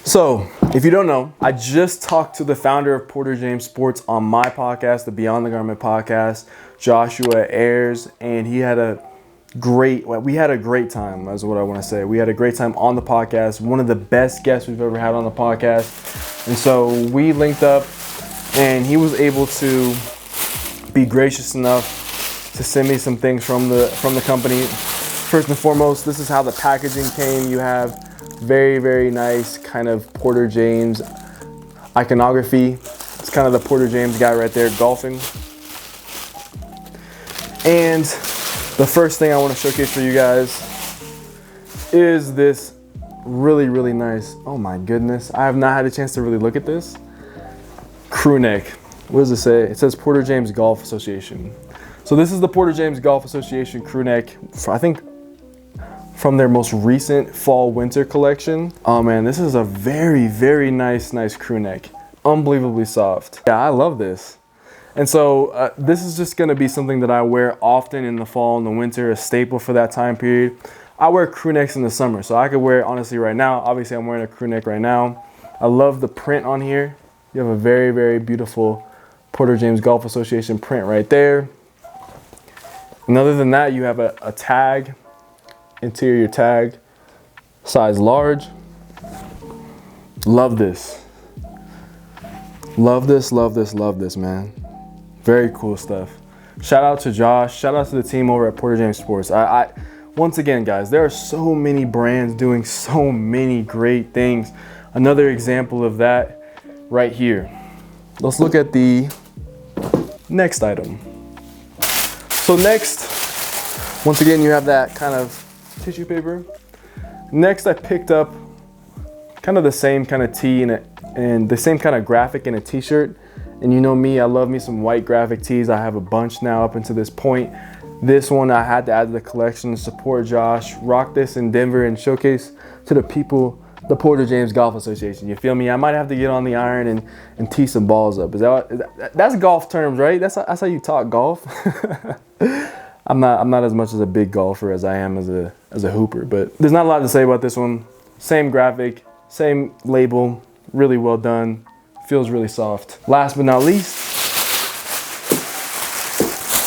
So, if you don't know, I just talked to the founder of Porter James Sports on my podcast, the Beyond the Garment podcast, Joshua Ayers, and we had a great time, is what I want to say. We had a great time on the podcast, one of the best guests we've ever had on the podcast. And so we linked up, and he was able to be gracious enough to send me some things from the company. First and foremost, this is how the packaging came. You have very, very nice kind of Porter James iconography. It's kind of the Porter James guy right there golfing. And the first thing I want to showcase for you guys is this really, really nice, oh my goodness, I have not had a chance to really look at this. Crewneck. What does it say? It says Porter James Golf Association. So this is the Porter James Golf Association crewneck, I think from their most recent fall winter collection. Oh man, this is a very, very nice crewneck. Unbelievably soft. Yeah, I love this. And so this is just gonna be something that I wear often in the fall and the winter, a staple for that time period. I wear crewnecks in the summer, so I could wear it honestly right now. Obviously I'm wearing a crewneck right now. I love the print on here. You have a very, very beautiful Porter James Golf Association print right there. And other than that, you have a tag, interior tag, size large. Love this. Love this, love this, love this, man. Very cool stuff. Shout out to Josh. Shout out to the team over at Porter James Sports. Once again, guys, there are so many brands doing so many great things. Another example of that right here. Let's look at the next item. So next, once again, you have that kind of tissue paper. Next, I picked up kind of the same kind of tee and the same kind of graphic in a t-shirt. And you know me, I love me some white graphic tees. I have a bunch now up until this point. This one I had to add to the collection to support Josh. Rock this in Denver and showcase to the people, the Porter James Golf Association. You feel me? I might have to get on the iron and tee some balls up. That's golf terms, right? That's how you talk golf. I'm not as much as a big golfer as I am as a hooper, but there's not a lot to say about this one. Same graphic, same label, really well done. Feels really soft. Last but not least,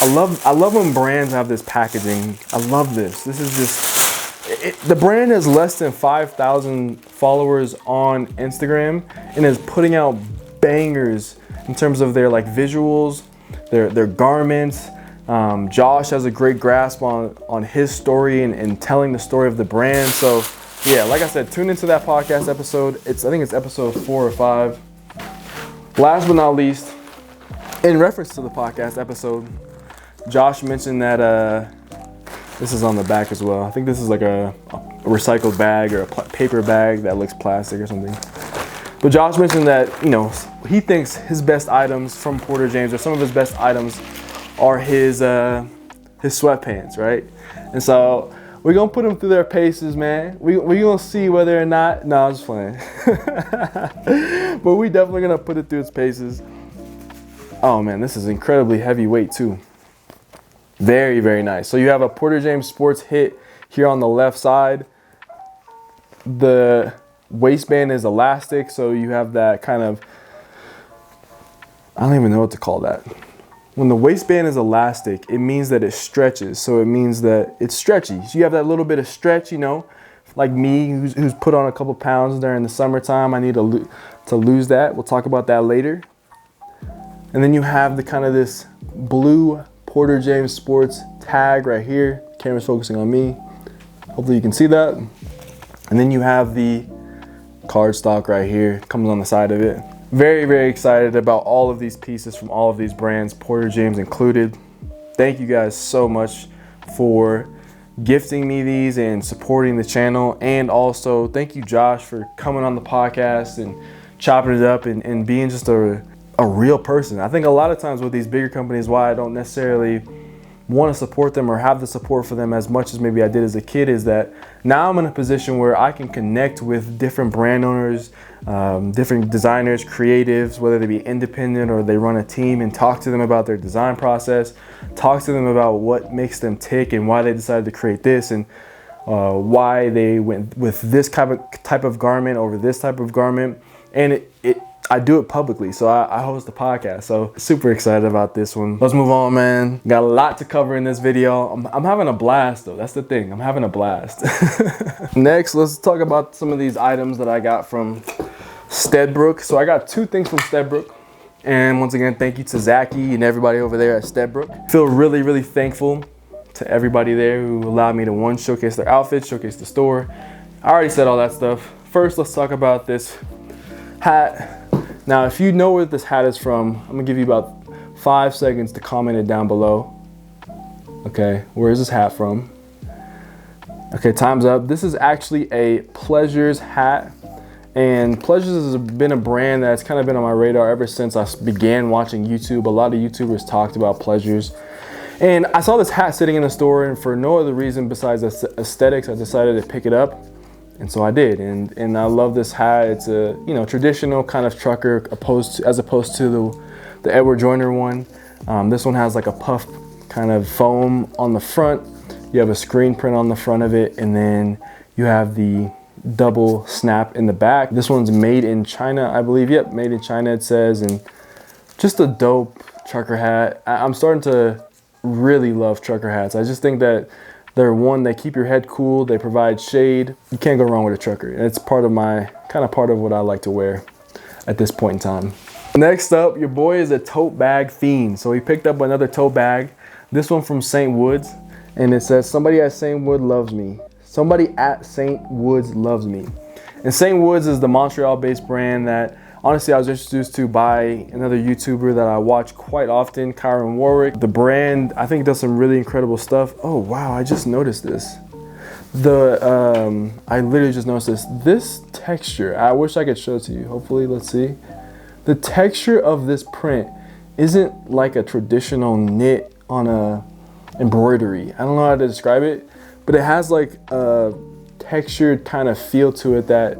I love when brands have this packaging. I love this. This is just, the brand has less than 5,000 followers on Instagram and is putting out bangers in terms of their like visuals, their garments. Josh has a great grasp on his story and telling the story of the brand. So yeah, like I said, tune into that podcast episode. I think it's episode 4 or 5. Last but not least, in reference to the podcast episode, Josh mentioned that this is on the back as well. I think this is like a recycled bag or a paper bag that looks plastic or something. But Josh mentioned that, you know, he thinks his best items from Porter James, or some of his best items, are his sweatpants, right? And so we're gonna put them through their paces, man. We're gonna see whether or not, no, I was just playing. But we definitely gonna put it through its paces. Oh man, this is incredibly heavyweight too. Very, very nice. So you have a Porter James Sports Hit here on the left side. The waistband is elastic, so you have that kind of, I don't even know what to call that. When the waistband is elastic, it means that it stretches. So it means that it's stretchy. So you have that little bit of stretch, you know, like me who's put on a couple pounds during the summertime. I need to lose that. We'll talk about that later. And then you have the kind of this blue Porter James Sports tag right here. Camera's focusing on me. Hopefully you can see that. And then you have the cardstock right here. Comes on the side of it. Very, very excited about all of these pieces from all of these brands, Porter James included. Thank you guys so much for gifting me these and supporting the channel. And also thank you, Josh, for coming on the podcast and chopping it up and being just a real person. I think a lot of times with these bigger companies, why I don't necessarily want to support them or have the support for them as much as maybe I did as a kid, is that now I'm in a position where I can connect with different brand owners, different designers, creatives, whether they be independent or they run a team, and talk to them about their design process, talk to them about what makes them tick and why they decided to create this, and why they went with this type of garment over this type of garment. And I do it publicly, so I host a podcast, so super excited about this one. Let's move on, man. Got a lot to cover in this video. I'm having a blast though, that's the thing, I'm having a blast. Next, let's talk about some of these items that I got from Steadbrook. So I got 2 things from Steadbrook. And once again, thank you to Zaki and everybody over there at Steadbrook. Feel really, really thankful to everybody there who allowed me to, one, showcase their outfits, showcase the store. I already said all that stuff. First, let's talk about this hat. Now, if you know where this hat is from, I'm gonna give you about 5 seconds to comment it down below. Okay, where is this hat from? Okay, time's up. This is actually a Pleasures hat. And Pleasures has been a brand that's kind of been on my radar ever since I began watching YouTube. A lot of YouTubers talked about Pleasures. And I saw this hat sitting in the store, and for no other reason besides aesthetics, I decided to pick it up. And so I did, and I love this hat. It's a, you know, traditional kind of trucker as opposed to the Edward Joyner one. This one has like a puff kind of foam on the front. You have a screen print on the front of it, and then you have the double snap in the back. This one's made in China, I believe. Yep, made in China it says, and just a dope trucker hat. I'm starting to really love trucker hats. I just think that they're, one, they keep your head cool, they provide shade. You can't go wrong with a trucker. And it's part of what I like to wear at this point in time. Next up, your boy is a tote bag fiend. So he picked up another tote bag. This one from St. Woods, and it says, somebody at St. Woods loves me. Somebody at St. Woods loves me. And St. Woods is the Montreal-based brand that honestly I was introduced to by another YouTuber that I watch quite often, Kyron Warwick. The brand, I think, does some really incredible stuff. Oh wow, I just noticed this. I literally just noticed this. This texture, I wish I could show it to you. Hopefully, let's see. The texture of this print isn't like a traditional knit on a embroidery. I don't know how to describe it, but it has like a textured kind of feel to it that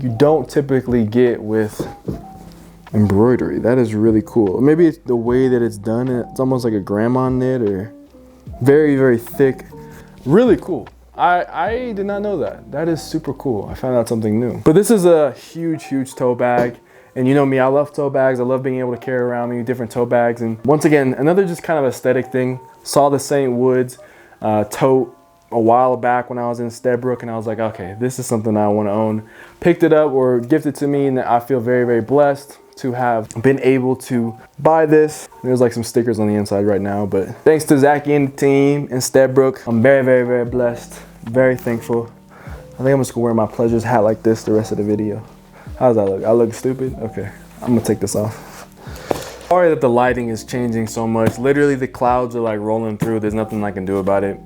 you don't typically get with embroidery. That is really cool. Maybe it's the way that it's done. It's almost like a grandma knit, or very, very thick. Really cool. I did not know that. That is super cool. I found out something new. But this is a huge, huge tote bag. And you know me, I love tote bags. I love being able to carry around me different tote bags. And once again, another just kind of aesthetic thing. Saw the St. Woods tote a while back when I was in Steadbrook, and I was like, okay, this is something I want to own. Picked it up or gifted to me, and I feel very, very blessed to have been able to buy this. There's like some stickers on the inside right now, but thanks to Zaki and the team in Steadbrook, I'm very, very, very blessed, very thankful. I think I'm just gonna wear my Pleasures hat like this the rest of the video. How does that look? I look stupid? Okay, I'm gonna take this off. Sorry that the lighting is changing so much. Literally the clouds are like rolling through. There's nothing I can do about it.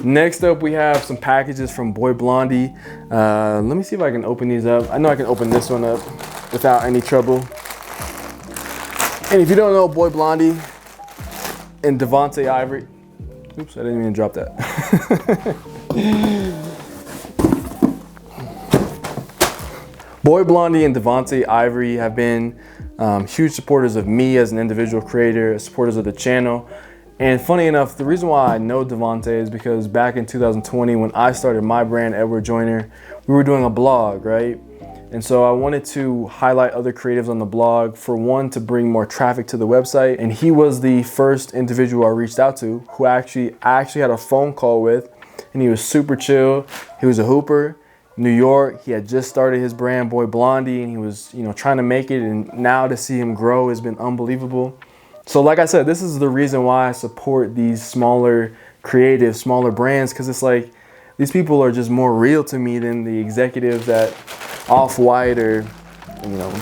Next up, we have some packages from Boy Blondey. Let me see if I can open these up. I know I can open this one up without any trouble. And if you don't know Boy Blondey and Devontae Ivory, oops, I didn't even drop that. Boy Blondey and Devontae Ivory have been huge supporters of me as an individual creator, supporters of the channel. And funny enough, the reason why I know Devontae is because back in 2020, when I started my brand, Edward Joyner, we were doing a blog, right? And so I wanted to highlight other creatives on the blog, for one, to bring more traffic to the website. And he was the first individual I reached out to who I actually had a phone call with, and he was super chill. He was a hooper, New York. He had just started his brand, Boy Blondey, and he was, you know, trying to make it. And now to see him grow has been unbelievable. So like I said, this is the reason why I support these smaller creatives, smaller brands, because it's like these people are just more real to me than the executives at Off-White or, you know,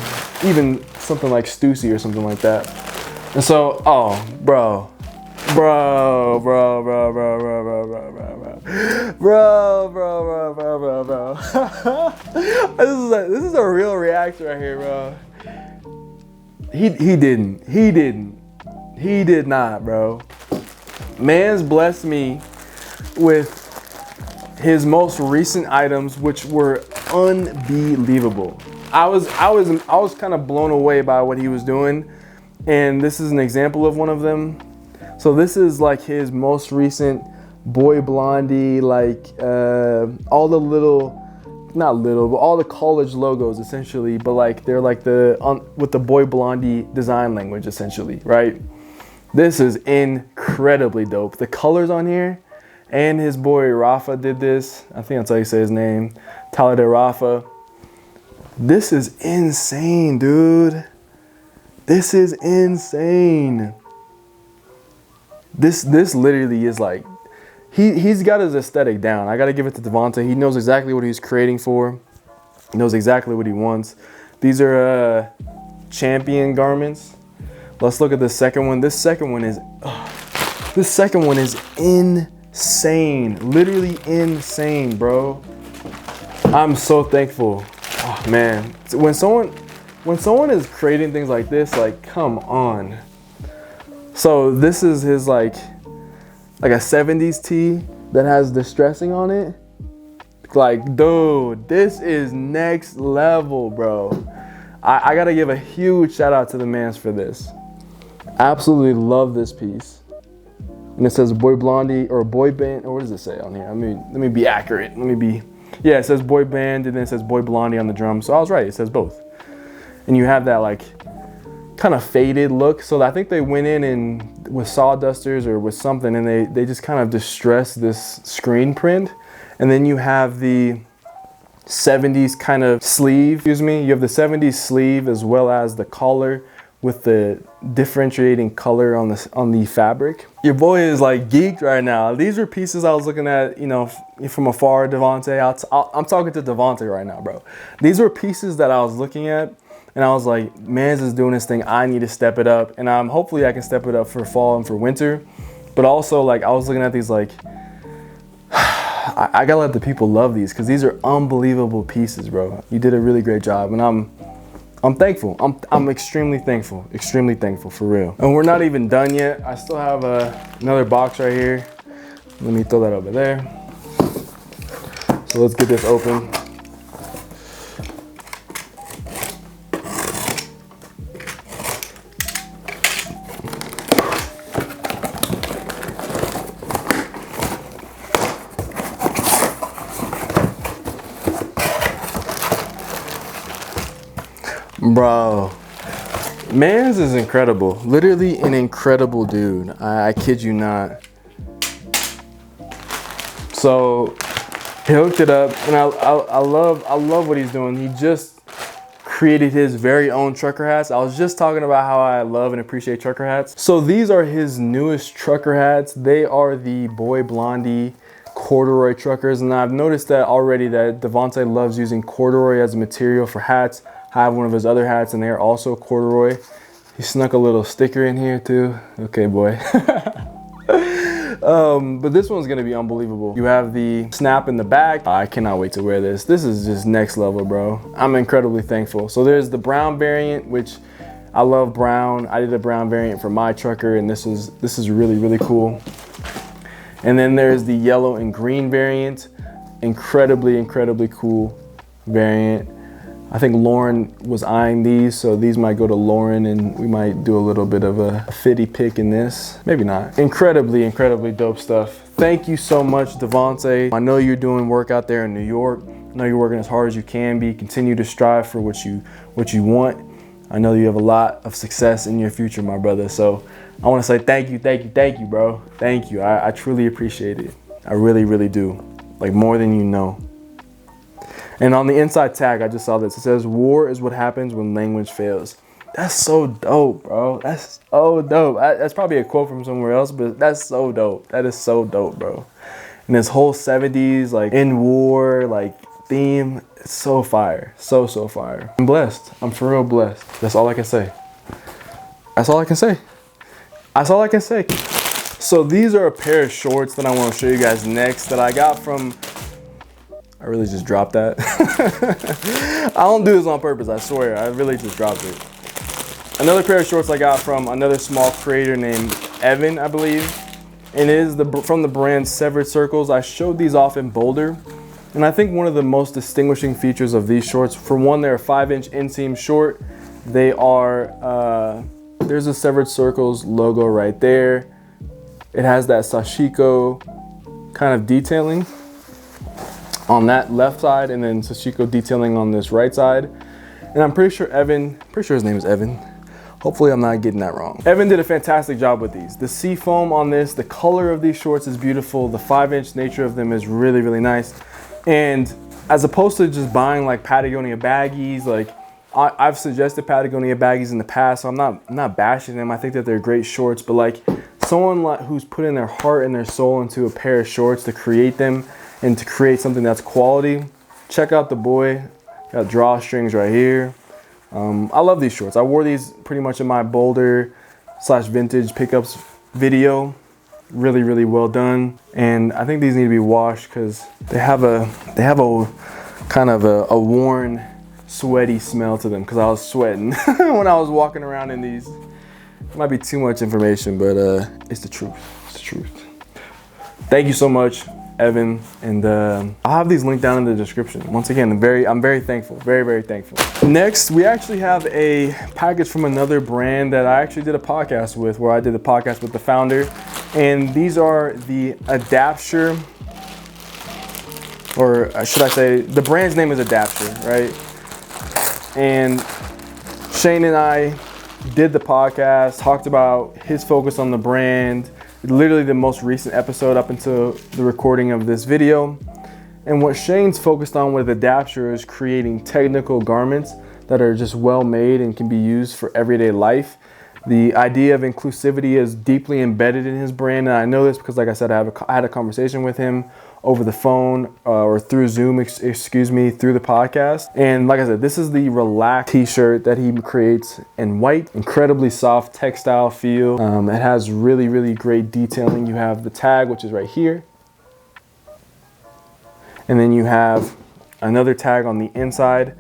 even something like Stussy or something like that. And so, oh, bro, this is a real reaction right here, bro. He did not, bro. Man's blessed me with his most recent items, which were unbelievable. I was kind of blown away by what he was doing, and this is an example of one of them. So this is like his most recent Boy Blondey, like all the all the college logos essentially, but like they're like with the Boy Blondey design language essentially, right? This is incredibly dope. The colors on here, and his boy Rafa did this. I think that's how you say his name, Talade Rafa. This is insane, dude. This is insane. This literally is like, he's got his aesthetic down. I gotta give it to Devontae. He knows exactly what he's creating for. He knows exactly what he wants. These are champion garments. Let's look at the second one. This second one is insane. Literally insane, bro. I'm so thankful. Oh man, when someone is creating things like this, like, come on. So this is his like a 70s tee that has distressing on it. Like, dude, this is next level, bro. I gotta give a huge shout out to the mans for this. Absolutely love this piece. And it says Boy Blondey or Boy Band, or what does it say on here? I mean, let me be accurate. Yeah, it says Boy Band, and then it says Boy Blondey on the drum. So I was right, it says both. And you have that like kind of faded look. So I think they went in and with sawdusters or with something, and they just kind of distressed this screen print. And then you have the 70s kind of sleeve, You have the 70s sleeve as well as the collar with the differentiating color on the fabric. Your boy is like geeked right now. These are pieces I was looking at, you know, from afar, Devontae. I'm talking to Devontae right now, bro. These were pieces that I was looking at, and I was like, Mans is doing this thing. I need to step it up, and hopefully I can step it up for fall and for winter. But also, like, I was looking at these like, I gotta let the people love these, because these are unbelievable pieces, bro. You did a really great job, and I'm thankful. I'm extremely thankful for real. And we're not even done yet. I still have another box right here. Let me throw that over there. So let's get this open. Bro, Mans is incredible. Literally an incredible dude. I kid you not. So he hooked it up, and I love what he's doing. He just created his very own trucker hats. I was just talking about how I love and appreciate trucker hats. So these are his newest trucker hats. They are the Boy Blondey corduroy truckers, and I've noticed that already, that Devontae loves using corduroy as a material for hats. I have one of his other hats, and they're also corduroy. He snuck a little sticker in here too. Okay, boy. But this one's gonna be unbelievable. You have the snap in the back. I cannot wait to wear this. This is just next level, bro. I'm incredibly thankful. So there's the brown variant, which I love brown. I did a brown variant for my trucker, and this is really, really cool. And then there's the yellow and green variant. Incredibly, incredibly cool variant. I think Lauren was eyeing these, so these might go to Lauren and we might do a little bit of a fitty pick in this. Maybe not. Incredibly, incredibly dope stuff. Thank you so much, Devontae. I know you're doing work out there in New York. I know you're working as hard as you can be. Continue to strive for what you want. I know you have a lot of success in your future, my brother. So I want to say thank you, thank you, thank you, bro. Thank you. I truly appreciate it. I really, really do. Like more than you know. And on the inside tag, I just saw this. It says, "War is what happens when language fails." That's so dope, bro. That's so dope. That's probably a quote from somewhere else, but that's so dope. That is so dope, bro. And this whole 70s, like in war, like theme, it's so fire. So fire. I'm blessed. I'm for real blessed. That's all I can say. That's all I can say. That's all I can say. So these are a pair of shorts that I want to show you guys next that I got from, I really just dropped that. I don't do this on purpose, I swear. I really just dropped it. Another pair of shorts I got from another small creator named Evan, I believe. And it is from the brand Severed Circles. I showed these off in Boulder. And I think one of the most distinguishing features of these shorts, for one, they're a 5-inch inseam short. They are, there's a Severed Circles logo right there. It has that sashiko kind of detailing on that left side, and then sashiko detailing on this right side. And I'm pretty sure his name is Evan. Hopefully I'm not getting that wrong. Evan did a fantastic job with these. The sea foam on this, the color of these shorts is beautiful. The 5-inch nature of them is really, really nice. And as opposed to just buying like Patagonia baggies, like I've suggested Patagonia baggies in the past, so I'm not bashing them. I think that they're great shorts, but like someone who's putting their heart and their soul into a pair of shorts to create them and to create something that's quality, check out the boy. Got drawstrings right here. I love these shorts. I wore these pretty much in my Boulder/vintage pickups video. Really, really well done. And I think these need to be washed because they have a kind of a worn, sweaty smell to them because I was sweating when I was walking around in these. It might be too much information, but it's the truth. It's the truth. Thank you so much, Evan, and I'll have these linked down in the description. Once again, I'm very thankful, very thankful. Next, we actually have a package from another brand that I actually did a podcast with, where I did a podcast with the founder, and these are the Adapture, or should I say, the brand's name is Adapture, right? And Shane and I did the podcast, talked about his focus on the brand, literally the most recent episode up until the recording of this video. And what Shane's focused on with Adapture is creating technical garments that are just well made and can be used for everyday life. The idea of inclusivity is deeply embedded in his brand, and I know this because, like I said, I had a conversation with him over the phone or through Zoom, excuse me, through the podcast. And like I said, this is the relaxed t-shirt that he creates in white, incredibly soft textile feel. It has really great detailing. You have the tag, which is right here. And then you have another tag on the inside.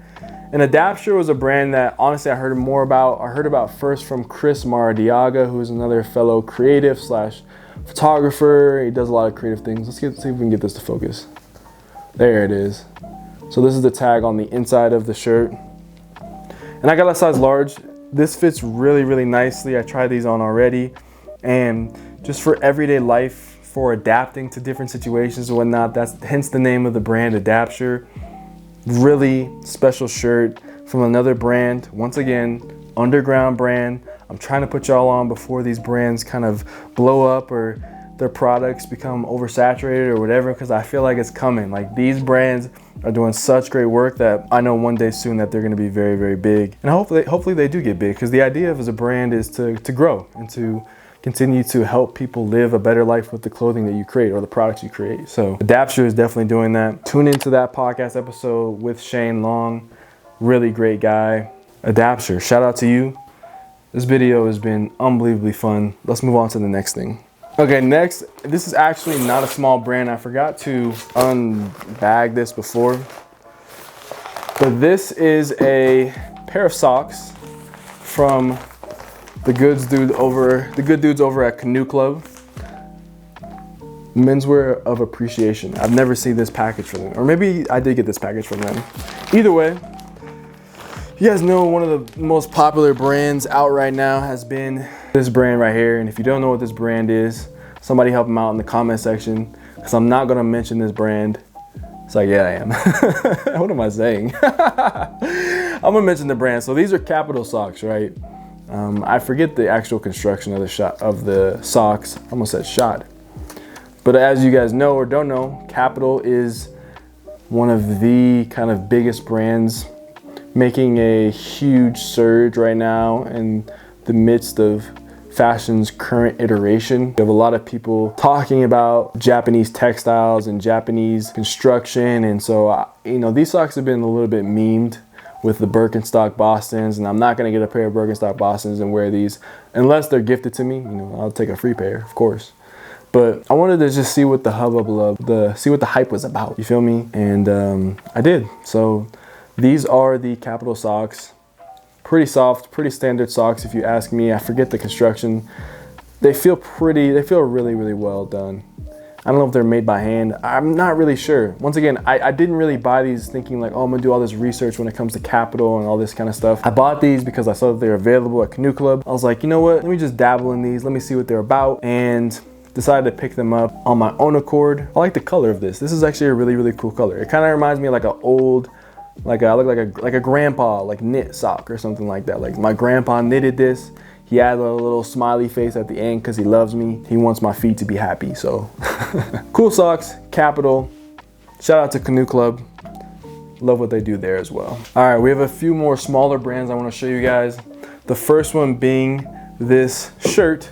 And Adapture was a brand that honestly I heard more about. I heard about first from Chris Maradiaga, who is another fellow creative / photographer. He does a lot of creative things. Let's see if we can get this to focus. There it is. So this is the tag on the inside of the shirt. And I got a size large. This fits really nicely. I tried these on already. And just for everyday life, for adapting to different situations and whatnot, that's hence the name of the brand, Adapture. Really special shirt from another brand. Once again, underground brand. I'm trying to put y'all on before these brands kind of blow up or their products become oversaturated or whatever, because I feel like it's coming. Like, these brands are doing such great work that I know one day soon that they're going to be very big. And hopefully they do get big, because the idea of as a brand is to grow and to continue to help people live a better life with the clothing that you create or the products you create. So Adapture is definitely doing that. Tune into that podcast episode with Shane Long. Really great guy. Adapture, shout out to you. This video has been unbelievably fun. Let's move on to the next thing. Okay, next, this is actually not a small brand. I forgot to unbag this before. But this is a pair of socks from the good dudes over at Canoe Club. Menswear of Appreciation. I've never seen this package from them. Or maybe I did get this package from them. Either way, you guys know one of the most popular brands out right now has been this brand right here. And if you don't know what this brand is, somebody help them out in the comment section, because I'm not gonna mention this brand. It's like, yeah, I am. What am I saying? I'm gonna mention the brand. So these are Kapital Socks, right? I forget the actual construction of the socks. I almost said shot. But as you guys know or don't know, Kapital is one of the kind of biggest brands making a huge surge right now in the midst of fashion's current iteration. You have a lot of people talking about Japanese textiles and Japanese construction. And so, you know, these socks have been a little bit memed with the Birkenstock Bostons, and I'm not gonna get a pair of Birkenstock Bostons and wear these unless they're gifted to me. You know, I'll take a free pair, of course. But I wanted to just see what the see what the hype was about, you feel me? And I did. So these are the Kapital Socks. Pretty soft, pretty standard socks if you ask me. I forget the construction. They feel really, really well done. I don't know if they're made by hand. I'm not really sure. Once again, I didn't really buy these thinking like, oh, I'm gonna do all this research when it comes to Kapital and all this kind of stuff. I bought these because I saw that they were available at Canoe Club. I was like, you know what? Let me just dabble in these. Let me see what they're about. And decided to pick them up on my own accord. I like the color of this. This is actually a really, really cool color. It kind of reminds me of like an old, like a grandpa like knit sock or something like that. Like my grandpa knitted this. He had a little smiley face at the end because he loves me. He wants my feet to be happy. So cool socks, Kapital. Shout out to Canoe Club. Love what they do there as well. All right, we have a few more smaller brands I want to show you guys. The first one being this shirt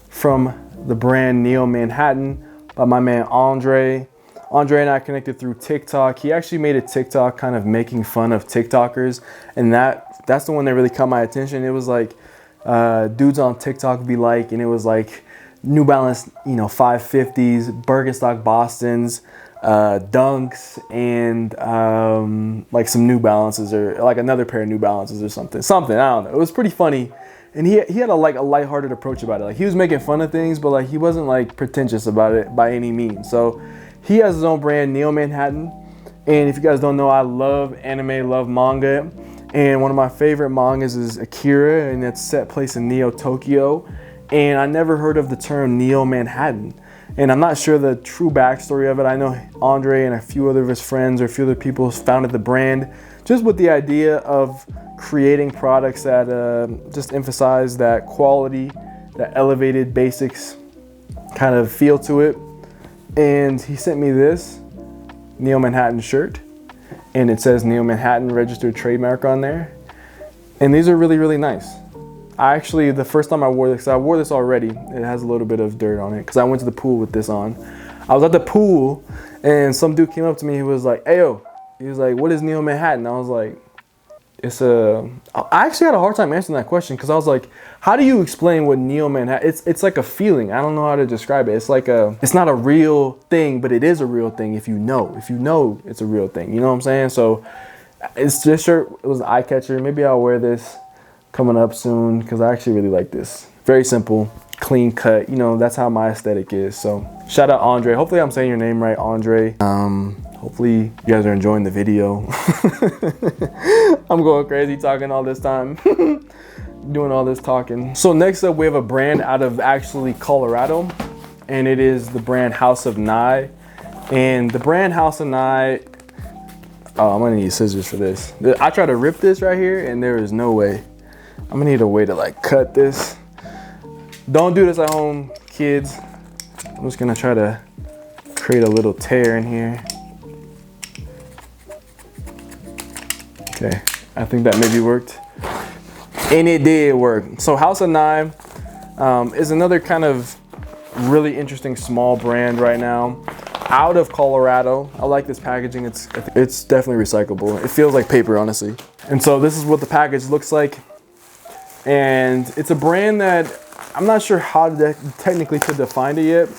from the brand Neo Manhattan by my man Andre. Andre and I connected through TikTok. He actually made a TikTok kind of making fun of TikTokers, and that's the one that really caught my attention. It was like dudes on TikTok be like, and it was like New Balance, you know, 550s, Birkenstock Bostons, Dunks, and like some New Balances or like another pair of New Balances or something. I don't know. It was pretty funny. And he had a lighthearted approach about it. Like he was making fun of things, but like he wasn't like pretentious about it by any means. So he has his own brand, Neo Manhattan. And if you guys don't know, I love anime, love manga. And one of my favorite mangas is Akira, and it's set place in Neo Tokyo. And I never heard of the term Neo Manhattan. And I'm not sure the true backstory of it. I know Andre and a few other of his friends or a few other people founded the brand just with the idea of creating products that just emphasize that quality, that elevated basics kind of feel to it. And he sent me this Neo Manhattan shirt, and it says Neo Manhattan registered trademark on there. And these are really, really nice. I actually, the first time I wore this, I wore this already. It has a little bit of dirt on it because I went to the pool with this on. I was at the pool and some dude came up to me. He was like, "Ayo," he was like, "What is Neo Manhattan?" I was like, I actually had a hard time answering that question because I was like, how do you explain what Neo Manhattan? It's like a feeling. I don't know how to describe it. It's not a real thing, but it is a real thing if you know it's a real thing. You know what I'm saying? So it's this shirt. It was an eye catcher. Maybe I'll wear this coming up soon because I actually really like this. Very simple, clean cut. You know, that's how my aesthetic is. So shout out Andre. Hopefully I'm saying your name right, Andre. Hopefully you guys are enjoying the video. I'm going crazy talking all this time. Doing all this talking. So next up we have a brand out of actually Colorado, and it is the brand House of Nigh. And the brand House of Nigh, oh, I'm gonna need scissors for this. I tried to rip this right here and there is no way. I'm gonna need a way to like cut this. Don't do this at home, kids. I'm just gonna try to create a little tear in here. Okay, I think that maybe worked. And it did work. So House of Nigh is another kind of really interesting small brand right now out of Colorado. I like this packaging. It's definitely recyclable. It feels like paper, honestly. And so this is what the package looks like. And it's a brand that I'm not sure how technically to define it yet.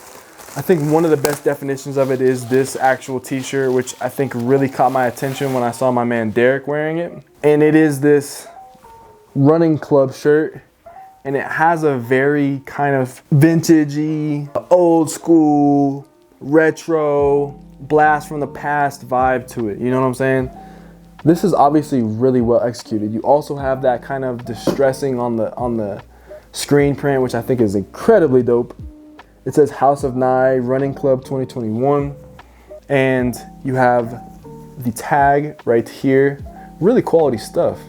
I think one of the best definitions of it is this actual t-shirt, which I think really caught my attention when I saw my man Derek wearing it. And it is this running club shirt, and it has a very kind of vintagey, old school, retro, blast from the past vibe to it. You know what I'm saying? This is obviously really well executed. You also have that kind of distressing on the screen print, which I think is incredibly dope. It says House of Nigh Running Club 2021, and you have the tag right here. Really quality stuff.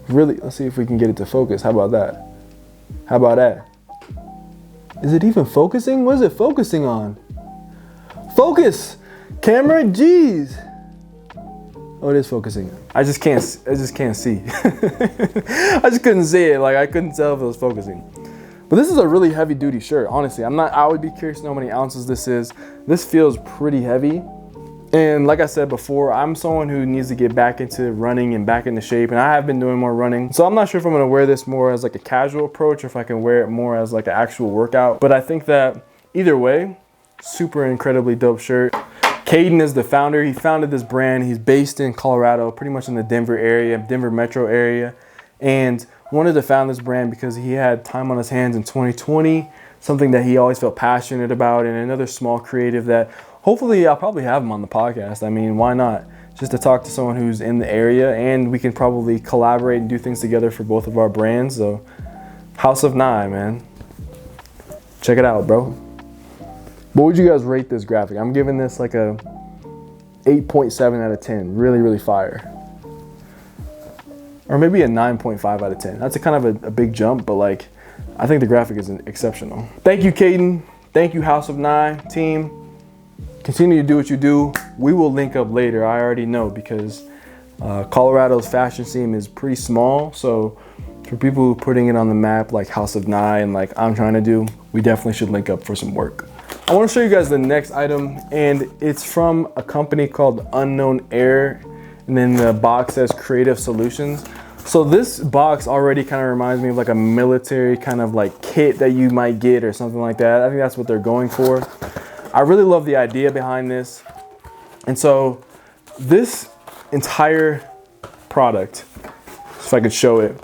Really, let's see if we can get it to focus. How about that? How about that? Is it even focusing? What is it focusing on? Focus! Camera, jeez! Oh, it is focusing. I just can't see. I just couldn't see it. Like, I couldn't tell if it was focusing. But this is a really heavy duty shirt, honestly. I would be curious to know how many ounces this is. This feels pretty heavy. And like I said before, I'm someone who needs to get back into running and back into shape, and I have been doing more running. So I'm not sure if I'm gonna wear this more as like a casual approach or if I can wear it more as like an actual workout. But I think that either way, super incredibly dope shirt. Caden is the founder. He founded this brand. He's based in Colorado, pretty much in the Denver area, Denver metro area. And wanted to found this brand because he had time on his hands in 2020, something that he always felt passionate about, and another small creative that hopefully I'll probably have him on the podcast. I mean, why not? Just to talk to someone who's in the area, and we can probably collaborate and do things together for both of our brands. So House of Nigh, man. Check it out, bro. What would you guys rate this graphic? I'm giving this like a 8.7 out of 10. Really, really fire. Or maybe a 9.5 out of 10. That's a kind of a big jump, but like, I think the graphic is exceptional. Thank you, Caden. Thank you, House of Nigh team. Continue to do what you do. We will link up later, I already know, because Colorado's fashion scene is pretty small. So for people who are putting it on the map like House of Nigh and like I'm trying to do, we definitely should link up for some work. I want to show you guys the next item, and it's from a company called Unknown Air, and then the box says Creative Solutions. So this box already kind of reminds me of like a military kind of like kit that you might get or something like that. I think that's what they're going for. I really love the idea behind this. And so this entire product, if I could show it,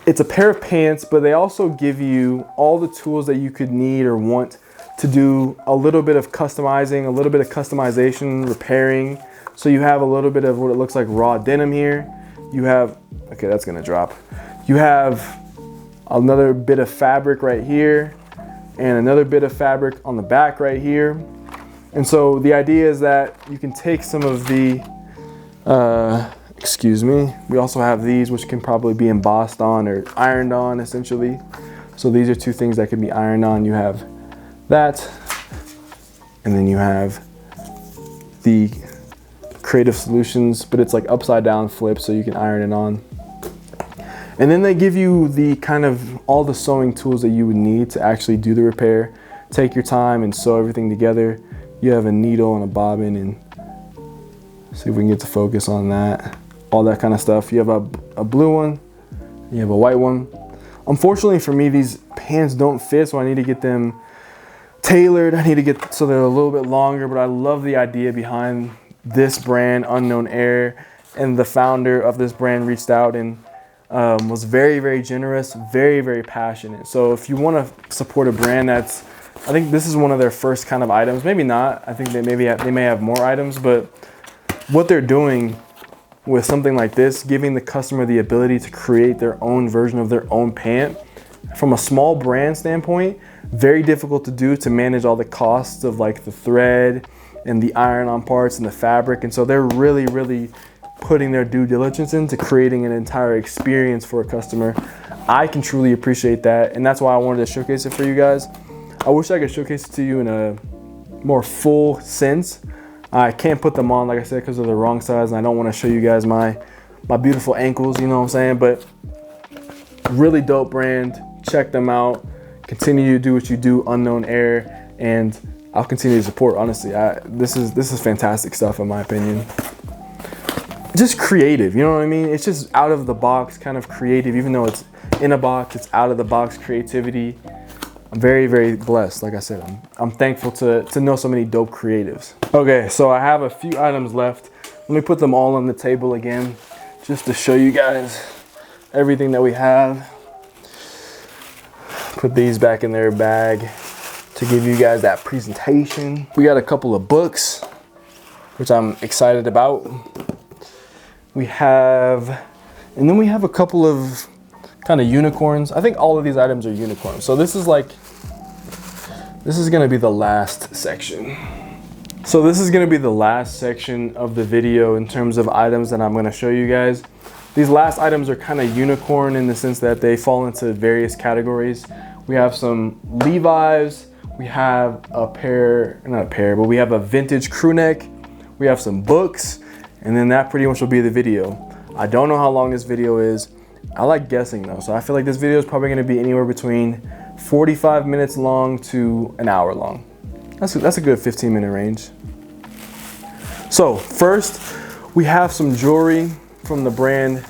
it's a pair of pants, but they also give you all the tools that you could need or want to do a little bit of customizing, a little bit of customization, repairing. So you have a little bit of what it looks like raw denim here. You have, okay, that's gonna drop. You have another bit of fabric right here and another bit of fabric on the back right here. And so the idea is that you can take some of the, excuse me, we also have these which can probably be embossed on or ironed on essentially. So these are two things that can be ironed on. You have that, and then you have the Creative Solutions, but it's like upside down flip so you can iron it on. And then they give you the kind of all the sewing tools that you would need to actually do the repair. Take your time and sew everything together. You have a needle and a bobbin, and see if we can get to focus on that. All that kind of stuff. You have a blue one, you have a white one. Unfortunately for me, these pants don't fit, so I need to get them tailored. I need to get so they're a little bit longer, but I love the idea behind this brand, Unknown Air, and the founder of this brand reached out and was very, very generous, very, very passionate. So if you want to support a brand that's, I think this is one of their first kind of items, maybe not, I think they may have more items, but what they're doing with something like this, giving the customer the ability to create their own version of their own pant, from a small brand standpoint, very difficult to do, to manage all the costs of like the thread and the iron-on parts and the fabric. And so they're really, really putting their due diligence into creating an entire experience for a customer. I can truly appreciate that, and that's why I wanted to showcase it for you guys. I wish I could showcase it to you in a more full sense. I can't put them on, like I said, because they're the wrong size, and I don't want to show you guys my beautiful ankles, you know what I'm saying? But really dope brand. Check them out. Continue to do what you do, Unknown Air, and I'll continue to support. Honestly, this is fantastic stuff in my opinion. Just creative, you know what I mean? It's just out of the box, kind of creative, even though in a box, it's out of the box creativity. I'm very, very blessed. Like I said, I'm thankful to know so many dope creatives. Okay, so I have a few items left. Let me put them all on the table again, just to show you guys everything that we have. Put these back in their bag to give you guys that presentation. We got a couple of books, which I'm excited about. We have a couple of kind of unicorns. I think all of these items are unicorns. So this is gonna be the last section. So this is gonna be the last section of the video in terms of items that I'm gonna show you guys. These last items are kind of unicorn in the sense that they fall into various categories. We have some Levi's, we have we have a vintage Crewneck, we have some books, and then that pretty much will be the video. I don't know how long this video is. I like guessing though, so I feel like this video is probably gonna be anywhere between 45 minutes long to an hour long. That's a good 15-minute range. So first, we have some jewelry from the brand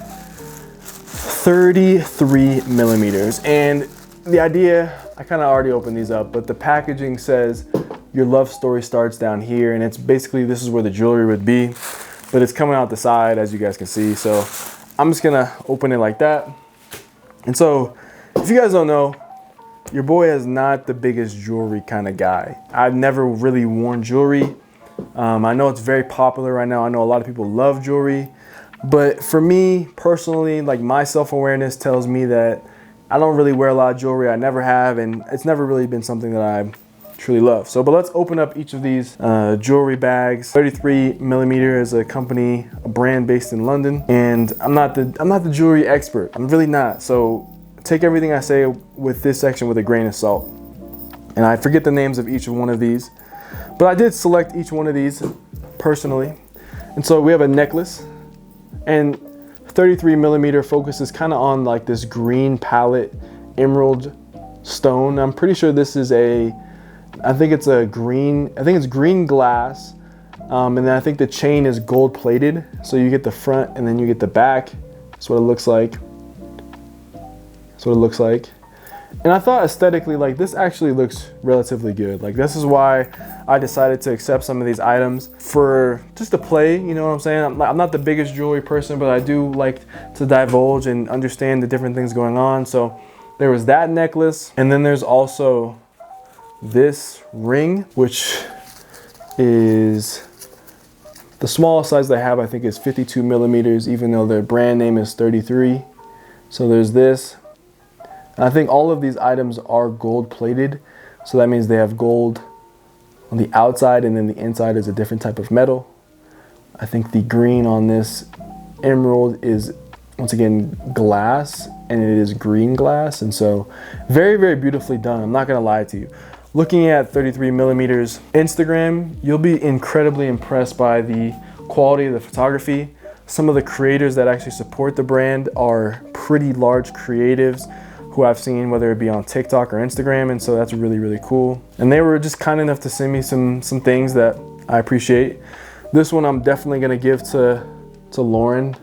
33 millimeters. And the idea, I kind of already opened these up, but the packaging says your love story starts down here, and it's basically, this is where the jewelry would be, but it's coming out the side, as you guys can see. So I'm just gonna open it like that. And so, if you guys don't know, your boy is not the biggest jewelry kind of guy. I've never really worn jewelry. I know it's very popular right now. I know a lot of people love jewelry, but for me personally, like, my self-awareness tells me that I don't really wear a lot of jewelry. I never have, and it's never really been something that I truly love. So, but let's open up each of these jewelry bags. 33 millimeter is a company, a brand based in London, and I'm not the jewelry expert. I'm really not. So take everything I say with this section with a grain of salt. And I forget the names of each one of these, but I did select each one of these personally. And so we have a necklace, and 33 millimeter focuses kind of on like this green palette emerald stone. I'm pretty sure this is I think it's green glass. And then I think the chain is gold plated. So you get the front and then you get the back. That's what it looks like. And I thought aesthetically, like, this actually looks relatively good. Like, this is why I decided to accept some of these items for just to play, you know what I'm saying? I'm not the biggest jewelry person, but I do like to divulge and understand the different things going on. So there was that necklace, and then there's also this ring, which is the smallest size they have, I think, is 52 millimeters, even though their brand name is 33. So there's this. And I think all of these items are gold plated. So that means they have gold on the outside, and then the inside is a different type of metal. I think the green on this emerald is, once again, glass, and it is green glass. And so very, very beautifully done. I'm not gonna lie to you. Looking at 33 millimeters Instagram, you'll be incredibly impressed by the quality of the photography. Some of the creators that actually support the brand are pretty large creatives who I've seen, whether it be on TikTok or Instagram, and so that's really, really cool. And they were just kind enough to send me some things that I appreciate. This one I'm definitely gonna give to Lauren.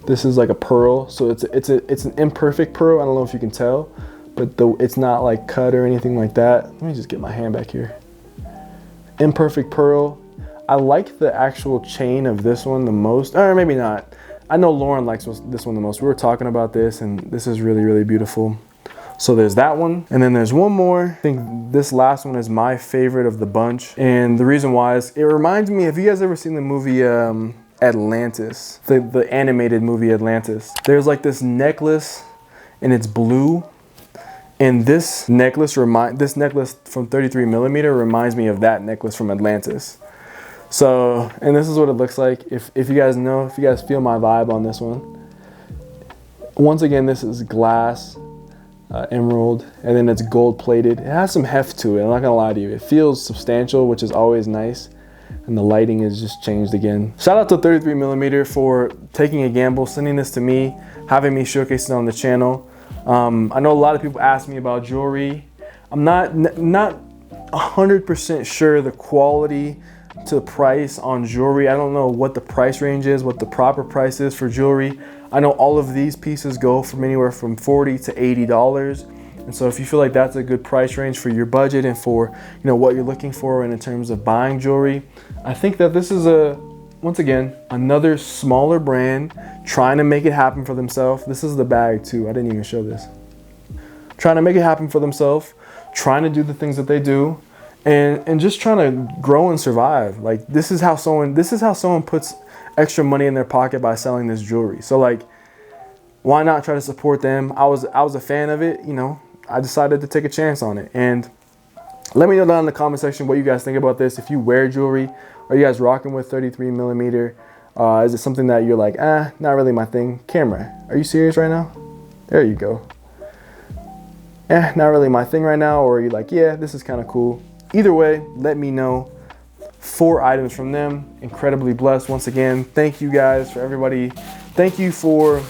This is like a pearl, so it's an imperfect pearl. I don't know if you can tell, but it's not like cut or anything like that. Let me just get my hand back here. Imperfect pearl. I like the actual chain of this one the most, or maybe not. I know Lauren likes this one the most. We were talking about this, and this is really, really beautiful. So there's that one. And then there's one more. I think this last one is my favorite of the bunch. And the reason why is it reminds me, have you guys ever seen the movie Atlantis? The animated movie Atlantis. There's like this necklace and it's blue. And this necklace from 33 millimeter reminds me of that necklace from Atlantis. So, and this is what it looks like. If you guys know, if you guys feel my vibe on this one. Once again, this is glass, emerald, and then it's gold plated. It has some heft to it, I'm not gonna lie to you. It feels substantial, which is always nice. And the lighting is just changed again. Shout out to 33 millimeter for taking a gamble, sending this to me, having me showcase it on the channel. I know a lot of people ask me about jewelry. I'm not 100% sure the quality to price on jewelry. I don't know what the price range is, what the proper price is for jewelry. I know all of these pieces go from anywhere from $40 to $80. And so if you feel like that's a good price range for your budget and for, you know, what you're looking for in terms of buying jewelry, I think that this is once again, another smaller brand trying to make it happen for themselves. This is the bag too. I didn't even show this. Trying to make it happen for themselves, trying to do the things that they do, and just trying to grow and survive. Like this is how someone puts extra money in their pocket by selling this jewelry. So like, why not try to support them? I was a fan of it, you know. I decided to take a chance on it. And let me know down in the comment section what you guys think about this. If you wear jewelry, are you guys rocking with 33 millimeter? Is it something that you're like, not really my thing? Camera, are you serious right now? There you go. Not really my thing right now. Or are you like, yeah, this is kind of cool? Either way, let me know. 4 items from them. Incredibly blessed. Once again, thank you guys for everybody. Thank you for,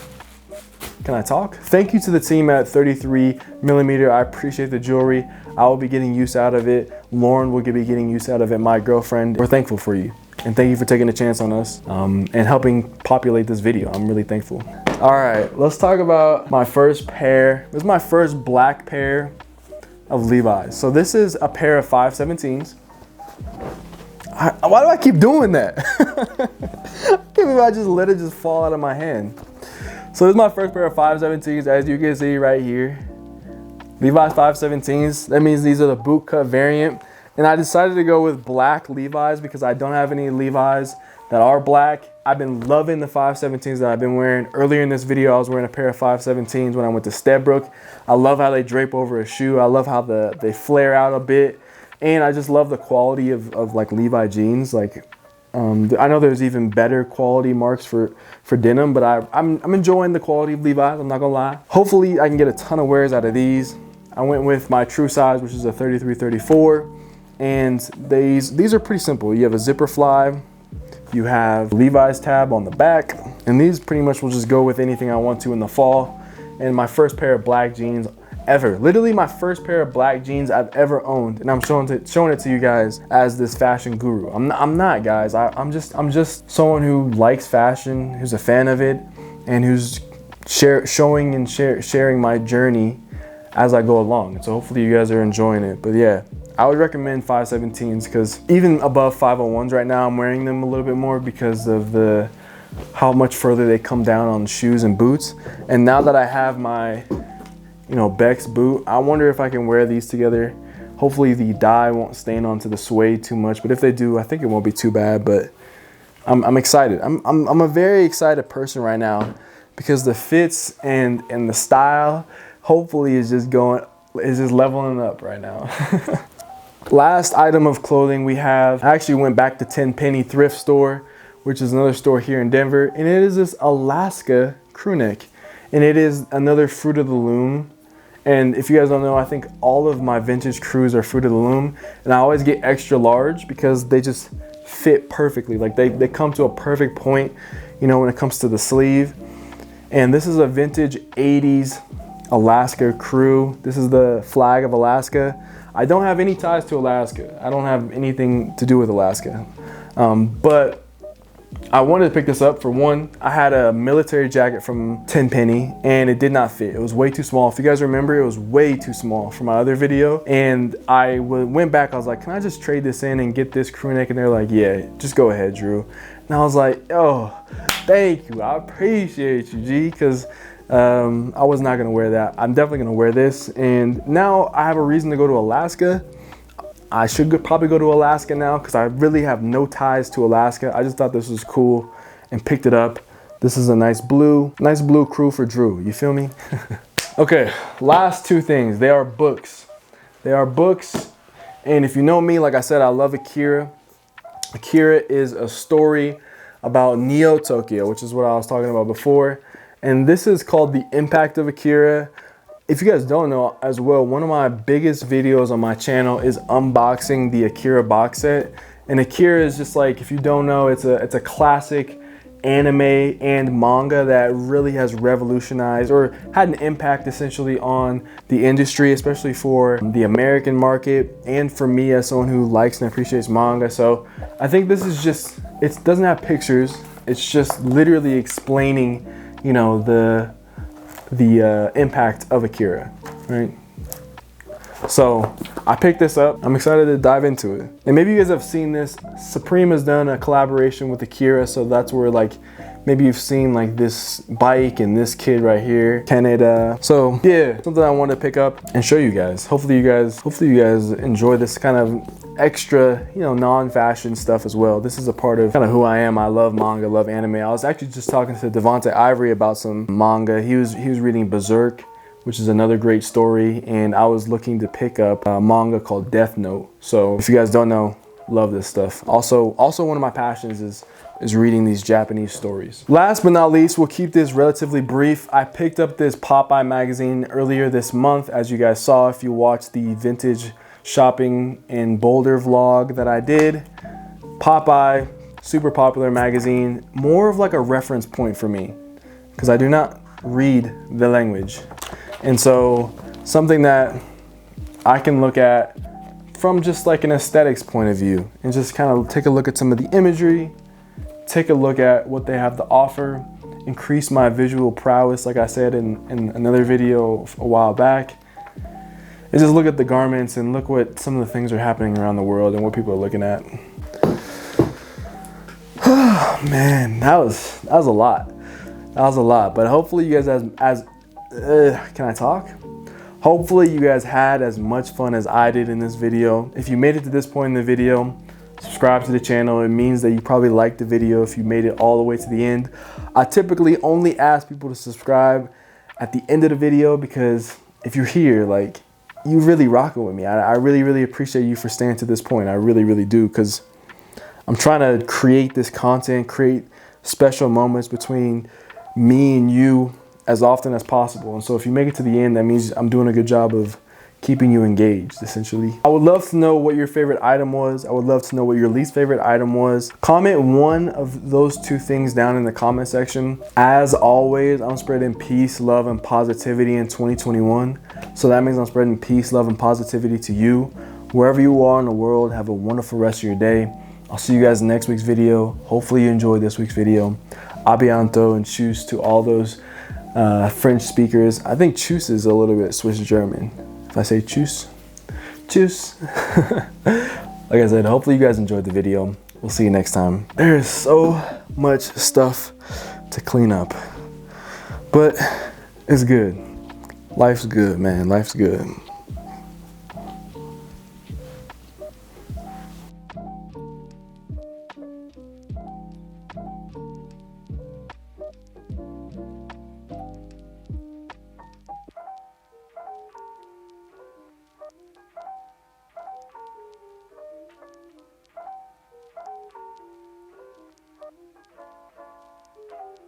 can I talk? Thank you to the team at 33 millimeter. I appreciate the jewelry. I will be getting use out of it. Lauren will be getting use out of it. My girlfriend. We're thankful for you. And thank you for taking a chance on us and helping populate this video. I'm really thankful. All right, let's talk about my first pair. This is my first black pair of Levi's. So this is a pair of 517s. Why do I keep doing that? I can't believe I just let it just fall out of my hand. So this is my first pair of 517s, as you can see right here. Levi's 517s. That means these are the boot cut variant. And I decided to go with black Levi's because I don't have any Levi's that are black. I've been loving the 517s that I've been wearing. Earlier in this video, I was wearing a pair of 517s when I went to Steadbrook. I love how they drape over a shoe. I love how they flare out a bit. And I just love the quality of like Levi jeans. Like, I know there's even better quality marks for denim, but I'm enjoying the quality of Levi's, I'm not gonna lie. Hopefully I can get a ton of wears out of these. I went with my true size, which is a 33-34. And these are pretty simple. You have a zipper fly, you have Levi's tab on the back, and these pretty much will just go with anything I want to in the fall. And my first pair of black jeans ever, literally my first pair of black jeans I've ever owned, and I'm showing it to you guys as this fashion guru. I'm not, guys. I'm just someone who likes fashion, who's a fan of it, and who's showing and sharing my journey as I go along. And so hopefully you guys are enjoying it. But yeah, I would recommend 517s because even above 501s right now, I'm wearing them a little bit more because of how much further they come down on shoes and boots. And now that I have my, you know, Beck's boot, I wonder if I can wear these together. Hopefully the dye won't stain onto the suede too much, but if they do, I think it won't be too bad. But I'm excited. I'm a very excited person right now because the fits and the style hopefully is just leveling up right now. Last item of clothing we have, I actually went back to 10 Penny Thrift Store, which is another store here in Denver, and it is this Alaska crewneck, and it is another Fruit of the Loom. And if you guys don't know, I think all of my vintage crews are Fruit of the Loom, and I always get extra large because they just fit perfectly. Like they come to a perfect point, you know, when it comes to the sleeve. And this is a vintage 80s Alaska crew. This is the flag of Alaska. I don't have any ties to Alaska. I don't have anything to do with Alaska. But I wanted to pick this up. For one, I had a military jacket from 10 Penny and it did not fit. It was way too small. If you guys remember, it was way too small for my other video. And I went back, I was like, can I just trade this in and get this crew neck? And they're like, yeah, just go ahead, Drew. And I was like, oh, thank you. I appreciate you, G, because I was not gonna wear that. I'm definitely gonna wear this. And now I have a reason to go to Alaska. I should probably go to Alaska now because I really have no ties to Alaska. I just thought this was cool and picked it up. This is a nice blue crew for Drew. You feel me? Okay, last two things. They are books. They are books. And if you know me, like I said, I love Akira. Akira is a story about Neo Tokyo, which is what I was talking about before. And this is called The Impact of Akira. If you guys don't know as well, one of my biggest videos on my channel is unboxing the Akira box set. And Akira is just like, if you don't know, it's a classic anime and manga that really has revolutionized or had an impact essentially on the industry, especially for the American market and for me as someone who likes and appreciates manga. So I think this is just, it doesn't have pictures, it's just literally explaining, you know, the impact of Akira, right? So I picked this up. I'm excited to dive into it. And maybe you guys have seen this. Supreme has done a collaboration with Akira, so that's where like maybe you've seen like this bike and this kid right here, Kaneda. So yeah, something I wanted to pick up and show you guys. Hopefully you guys enjoy this kind of extra, you know, non-fashion stuff as well. This is a part of kind of who I am. I love manga, love anime. I was actually just talking to Devonte Ivory about some manga. He was reading Berserk, which is another great story, and I was looking to pick up a manga called Death Note. So if you guys don't know, love this stuff. Also one of my passions is reading these Japanese stories. Last but not least, we'll keep this relatively brief. I picked up this Popeye magazine earlier this month, as you guys saw if you watched the vintage shopping in Boulder vlog that I did. Popeye, super popular magazine, more of like a reference point for me because I do not read the language. And so something that I can look at from just like an aesthetics point of view and just kind of take a look at some of the imagery, take a look at what they have to offer, increase my visual prowess, like I said in another video a while back, and just look at the garments and look what some of the things are happening around the world and what people are looking at. Man, that was a lot. That was a lot, but hopefully you guys can I talk? Hopefully you guys had as much fun as I did in this video. If you made it to this point in the video, subscribe to the channel. It means that you probably liked the video if you made it all the way to the end. I typically only ask people to subscribe at the end of the video because if you're here, like, you really rocking with me. I really, really appreciate you for staying to this point. I really, really do, because I'm trying to create this content, create special moments between me and you as often as possible. And so if you make it to the end, that means I'm doing a good job of keeping you engaged, essentially. I would love to know what your favorite item was. I would love to know what your least favorite item was. Comment one of those two things down in the comment section. As always, I'm spreading peace, love, and positivity in 2021. So that means I'm spreading peace, love, and positivity to you. Wherever you are in the world, have a wonderful rest of your day. I'll see you guys in next week's video. Hopefully you enjoyed this week's video. Abianto and tschüss to all those French speakers. I think tschüss is a little bit Swiss German. If I say tschüss, tschüss. Like I said, hopefully you guys enjoyed the video. We'll see you next time. There's so much stuff to clean up, but it's good. Life's good, man. Life's good.